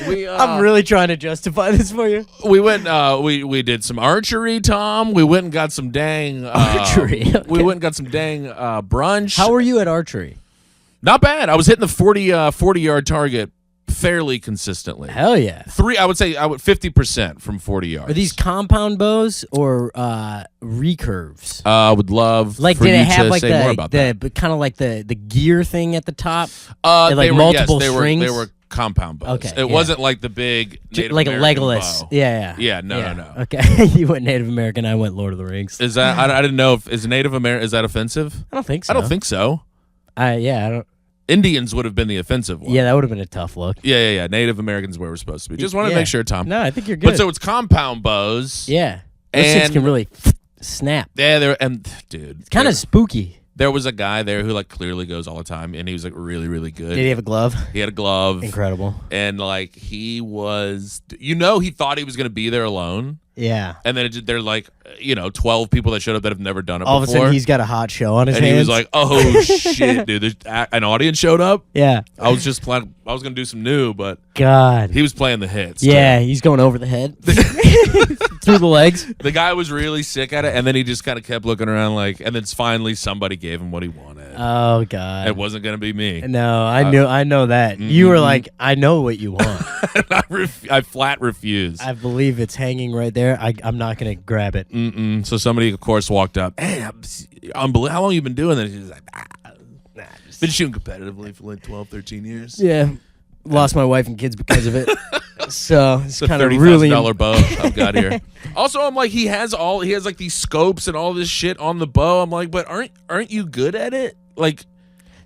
we. I'm really trying to justify this for you. We went. We did some archery, Tom. We went and got some dang Archery, okay. We went and got some dang brunch. How were you at archery? Not bad. I was hitting the 40-yard target fairly consistently. Hell yeah. I would say 50% from 40 yards. Are these compound bows or recurves? I would love Like, for did you it have to like say more about that. the kind of like the gear thing at the top? They like were, multiple yes, strings? They were compound bows. Okay, It yeah. wasn't like the big Native Like American a Legolas. bow. Yeah. Yeah, no. Okay, you went Native American. I went Lord of the Rings. Is that I didn't know if is Native American, is that offensive? I don't think so. I don't think so. I don't. Indians would have been the offensive one. Yeah, that would have been a tough look. Yeah. Native Americans where we're supposed to be. Just wanted to Yeah. make sure, Tom. No, I think you're good. But so it's compound bows. yeah, those things And- can really snap. Yeah, dude. It's kind of spooky. There was a guy there who like clearly goes all the time, and he was like really, really good. Did he have a glove? He had a glove, Incredible. and like he was, he thought he was gonna be there alone, Yeah. and then they're like, 12 people that showed up that have never done it All of a before, sudden, he's got a hot show on his and hands. he was like, "Oh shit, dude! There's an audience showed up." "Yeah, I was just planning. I was gonna do some new, but God, he was playing the hits. yeah, he's going over the head, through the legs." The guy was really sick at it, and then he just kind of kept looking around, and then finally somebody gave him what he wanted. Oh God, It wasn't gonna be me. no, I know that. You were like, I know what you want. I flat refused. I believe it's hanging right there. I'm not gonna grab it. So somebody, of course, walked up. Hey, unbelievable. How long you been doing this? He's like, been shooting competitively for like 12, 13 years. Yeah, lost my wife and kids because of it. So it's It's a kind of $30,000 really bow I've got here. Also, I'm like, he has like these scopes and all this shit on the bow. I'm like, but aren't you good at it? Like,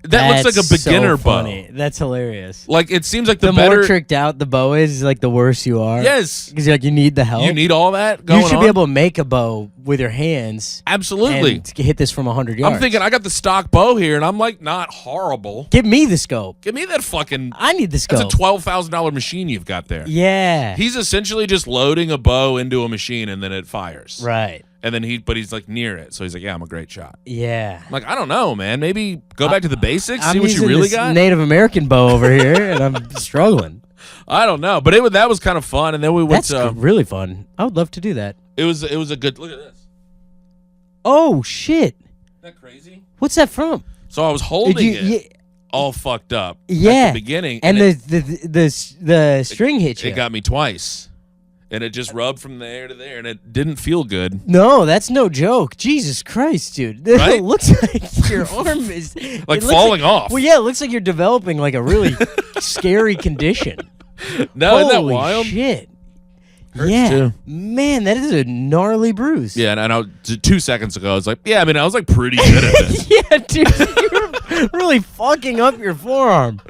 that looks like a That's beginner so bow. funny. That's hilarious. Like, it seems like the The better. more tricked out the bow is, like the worse you are. Yes, because you need the help. you need all that going You should on. be able to make a bow with your hands. Absolutely. And hit this from 100 yards. I'm thinking I got the stock bow here, and I'm like, not horrible. Give me the scope. Give me that fucking. I need the scope. That's a $12,000 machine you've got there. Yeah. He's essentially just loading a bow into a machine and then it fires. Right. And then he's like near it. So he's like, yeah, I'm a great shot. Yeah. I'm like, I don't know, man. Maybe go back to the basics, I'm see what you using really this got. Native American bow over here, and I'm struggling. I don't know. But that was kind of fun. And then we went That's to, really fun. I would love to do that. it was a good, look at this. Oh, shit. Isn't that crazy? What's that from? So I was holding it yeah, all fucked up yeah. at the beginning. And it the string hit you. got me twice. and it just rubbed from there to there, and it didn't feel good. No, that's no joke. Jesus Christ, dude. Right? It looks like your arm is Like it looks falling off. Well, yeah, it looks like you're developing like a really scary condition. No, isn't that Holy wild? shit. Hurts Yeah, too. man, that is a gnarly bruise. Yeah, and 2 seconds ago, I was like, yeah, I mean, I was like pretty good at this. Yeah, dude, you're really fucking up your forearm.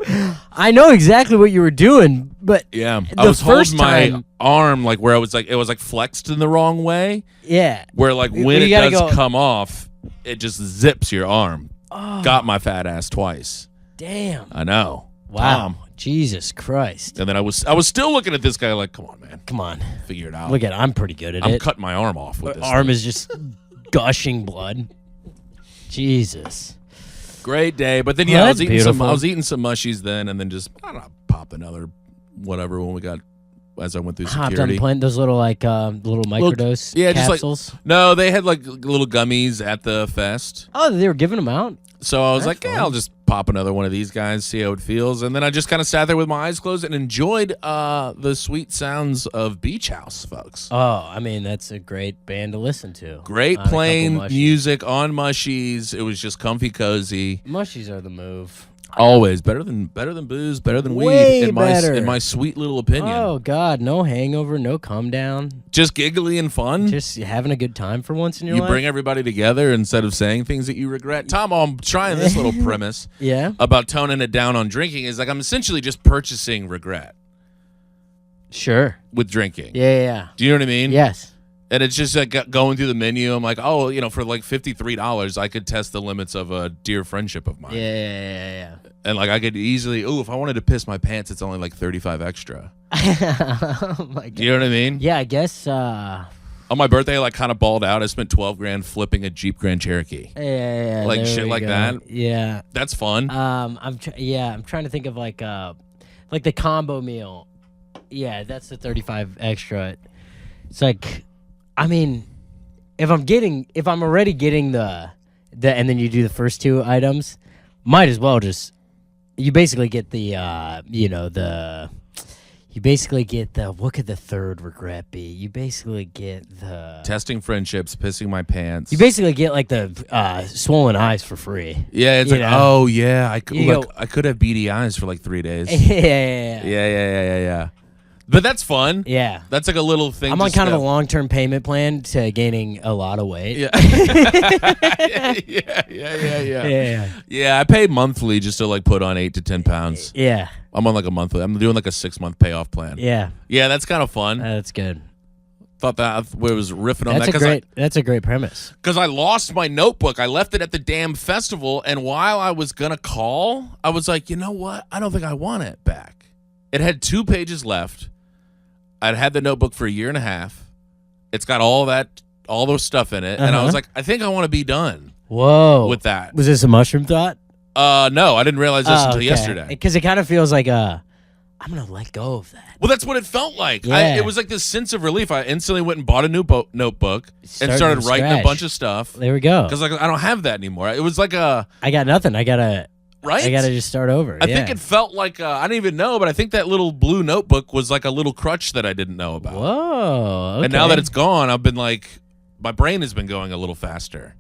I know exactly what you were doing, but Yeah, the I was first holding my time, arm like where I was like, it was like flexed in the wrong way. yeah, Where like You when it gotta does go- come off, it just zips your arm. Oh. Got my fat ass twice. damn, I know. wow, Jesus Christ. And then I was still looking at this guy like, come on, man, Come on, figure it out. look at I'm pretty good at I'm it. cutting my arm off with this. Arm thing. is just gushing blood. Jesus. Great day, but then Well, yeah, that's beautiful. I was eating some mushies then, and then just I don't know, pop another whatever when we got as I went through Hopped on the security. plane. Those little little microdose yeah, just like- capsules. No, they had like little gummies at the fest. Oh, they were giving them out. So I was That's like, yeah, fun. I'll just pop another one of these guys, see how it feels. And then I just kind of sat there with my eyes closed and enjoyed the sweet sounds of Beach House, folks. Oh, I mean, that's a great band to listen to. Great On a couple plain mushies. music on mushies. It was just comfy, cozy. Mushies are the move. Always better than booze, better than Way weed. better. In my sweet little opinion. Oh God, no hangover, no come down. Just giggly and fun. Just having a good time for once in your You life. bring everybody together instead of saying things that you regret. Tom, I'm trying this little premise Yeah, about toning it down on drinking. Is like I'm essentially just purchasing regret sure. with drinking. Yeah. Do you know what I mean? Yes. And it's just like going through the menu. I'm like, oh, for like $53, I could test the limits of a dear friendship of mine. Yeah. And like I could easily, if I wanted to piss my pants, it's only like 35 extra. Oh my God. Do you know what I mean? Yeah, I guess. On my birthday, I like kind of balled out. I spent $12,000 flipping a Jeep Grand Cherokee. Yeah. Like there shit we like go. that? Yeah. That's fun. I'm trying to think of like the combo meal. Yeah, that's the 35 extra. It's like, I mean, if I'm already getting the and then you do the first two items, might as well just you basically get the you basically get the what could the third regret be? You basically get the Testing friendships, pissing my pants. you basically get like the swollen eyes for free. Yeah, it's you like, know. oh yeah, I could, You look, go- I could have beady eyes for like 3 days. Yeah. Yeah. But that's fun. Yeah. That's like a little thing. I'm on just kind of a to- long-term payment plan to gaining a lot of weight. Yeah. Yeah. Yeah. Yeah, I pay monthly just to like put on 8 to 10 pounds. Yeah. I'm on like a monthly. I'm doing like a 6-month payoff plan. Yeah. Yeah, that's kind of fun. That's good. Thought that was riffing on That's that that's a great premise. because I lost my notebook. I left it at the damn festival, and while I was gonna call, I was like, you know what? I don't think I want it back. It had 2 pages left. I'd had the notebook for a year and a half. It's got all those stuff in it, and I was like, I think I want to be done Whoa. with that. Was this a mushroom thought? No, I didn't realize this until yesterday. Because it kind of feels like I'm gonna let go of that. Well, that's what it felt like. Yeah. It was like this sense of relief. I instantly went and bought a new notebook and Starting started from writing a scratch. bunch of stuff There we go. because like I don't have that anymore. It was like a I got nothing. I gotta right. just start over. I think it felt like I didn't even know, but I think that little blue notebook was like a little crutch that I didn't know about. Whoa. Okay. And now that it's gone, I've been like, my brain has been going a little faster.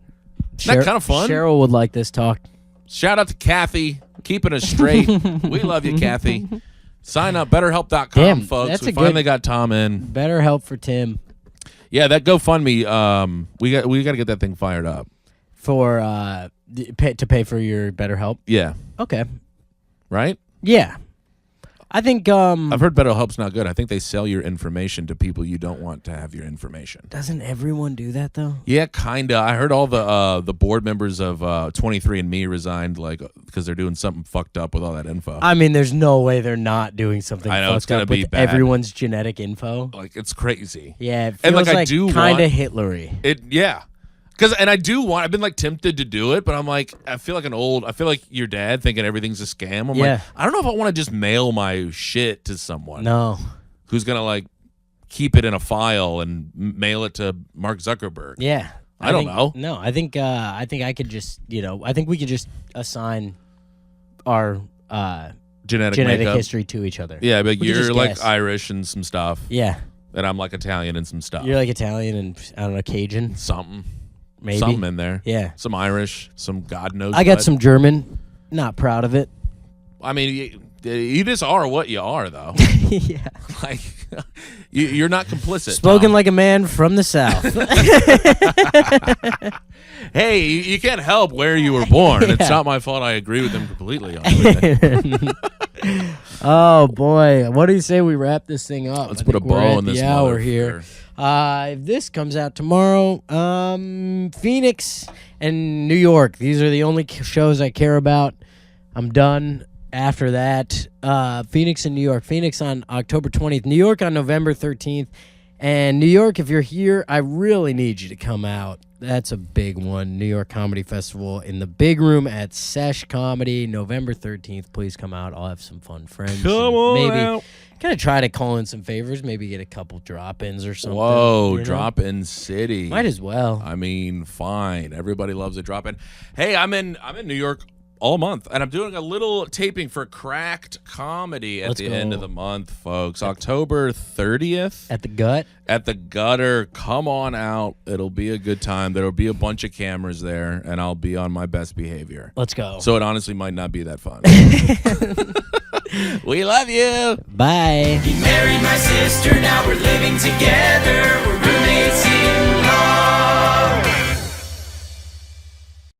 Isn't that kind of fun? Cheryl would like this talk. Shout out to Kathy, keeping us straight. We love you, Kathy. Sign up, BetterHelp.com, Damn, folks. that's We a good- finally got Tom in. Better help for Tim Yeah, that GoFundMe. We got to get that thing fired up. for to pay for your better help. Yeah, Okay. right. Yeah. I think I've heard BetterHelp's not good. I think they sell your information to people you don't want to have your information. doesn't everyone do that though? Yeah, kinda. I heard all the board members of 23andMe resigned, like because they're doing something fucked up with all that info. I mean, there's no way they're not doing something I know, it's fucked gonna up be with bad. everyone's genetic info. Like it's crazy. Yeah, it And, feels like, I like do kind of want- Hitlery. Yeah. And I do want. I've been like tempted to do it, but I'm like, I feel like your dad thinking everything's a scam. I'm Yeah. like, I don't know if I want to just mail my shit to someone No. who's gonna like keep it in a file and mail it to Mark Zuckerberg. Yeah. I don't think- know. No, I think I could just I think we could just assign our Genetic genetic makeup. history to each other. Yeah, but We could just you're like guess. Irish and some stuff. Yeah. And I'm like Italian and some stuff. You're like Italian and, I don't know, Cajun? Something. Maybe. Something in there. Yeah. Some Irish. Some God knows I got what. some German. Not proud of it. I mean, you just are what you are, though. Yeah. Like, you're not complicit. Spoken Tom. like a man from the South. Hey, you can't help where you were born. Yeah. It's not my fault. I agree with him completely on everything. Oh, boy. What do you say we wrap this thing up? Let's I put a think we're bow at on this the hour motherfucker. here. If this comes out tomorrow, Phoenix and New York. These are the only shows I care about. I'm done. After that, Phoenix and New York. Phoenix on October 20th. New York on November 13th. And New York, if you're here, I really need you to come out. That's a big one. New York Comedy Festival in the big room at Sesh Comedy, November 13th. Please come out. I'll have some fun friends. Come on maybe out. Gonna try to call in some favors. Maybe get a couple drop-ins or something. Whoa, you know? drop-in city. Might as well. I mean, fine. Everybody loves a drop-in. Hey, I'm in New York all month, and I'm doing a little taping for Cracked Comedy at Let's the go. end of the month, folks. October 30th At the Gut. at the Gutter. Come on out. It'll be a good time. There'll be a bunch of cameras there, and I'll be on my best behavior. Let's go. So it honestly might not be that fun. We love you. Bye. He married my sister, now we're living together. We're roommates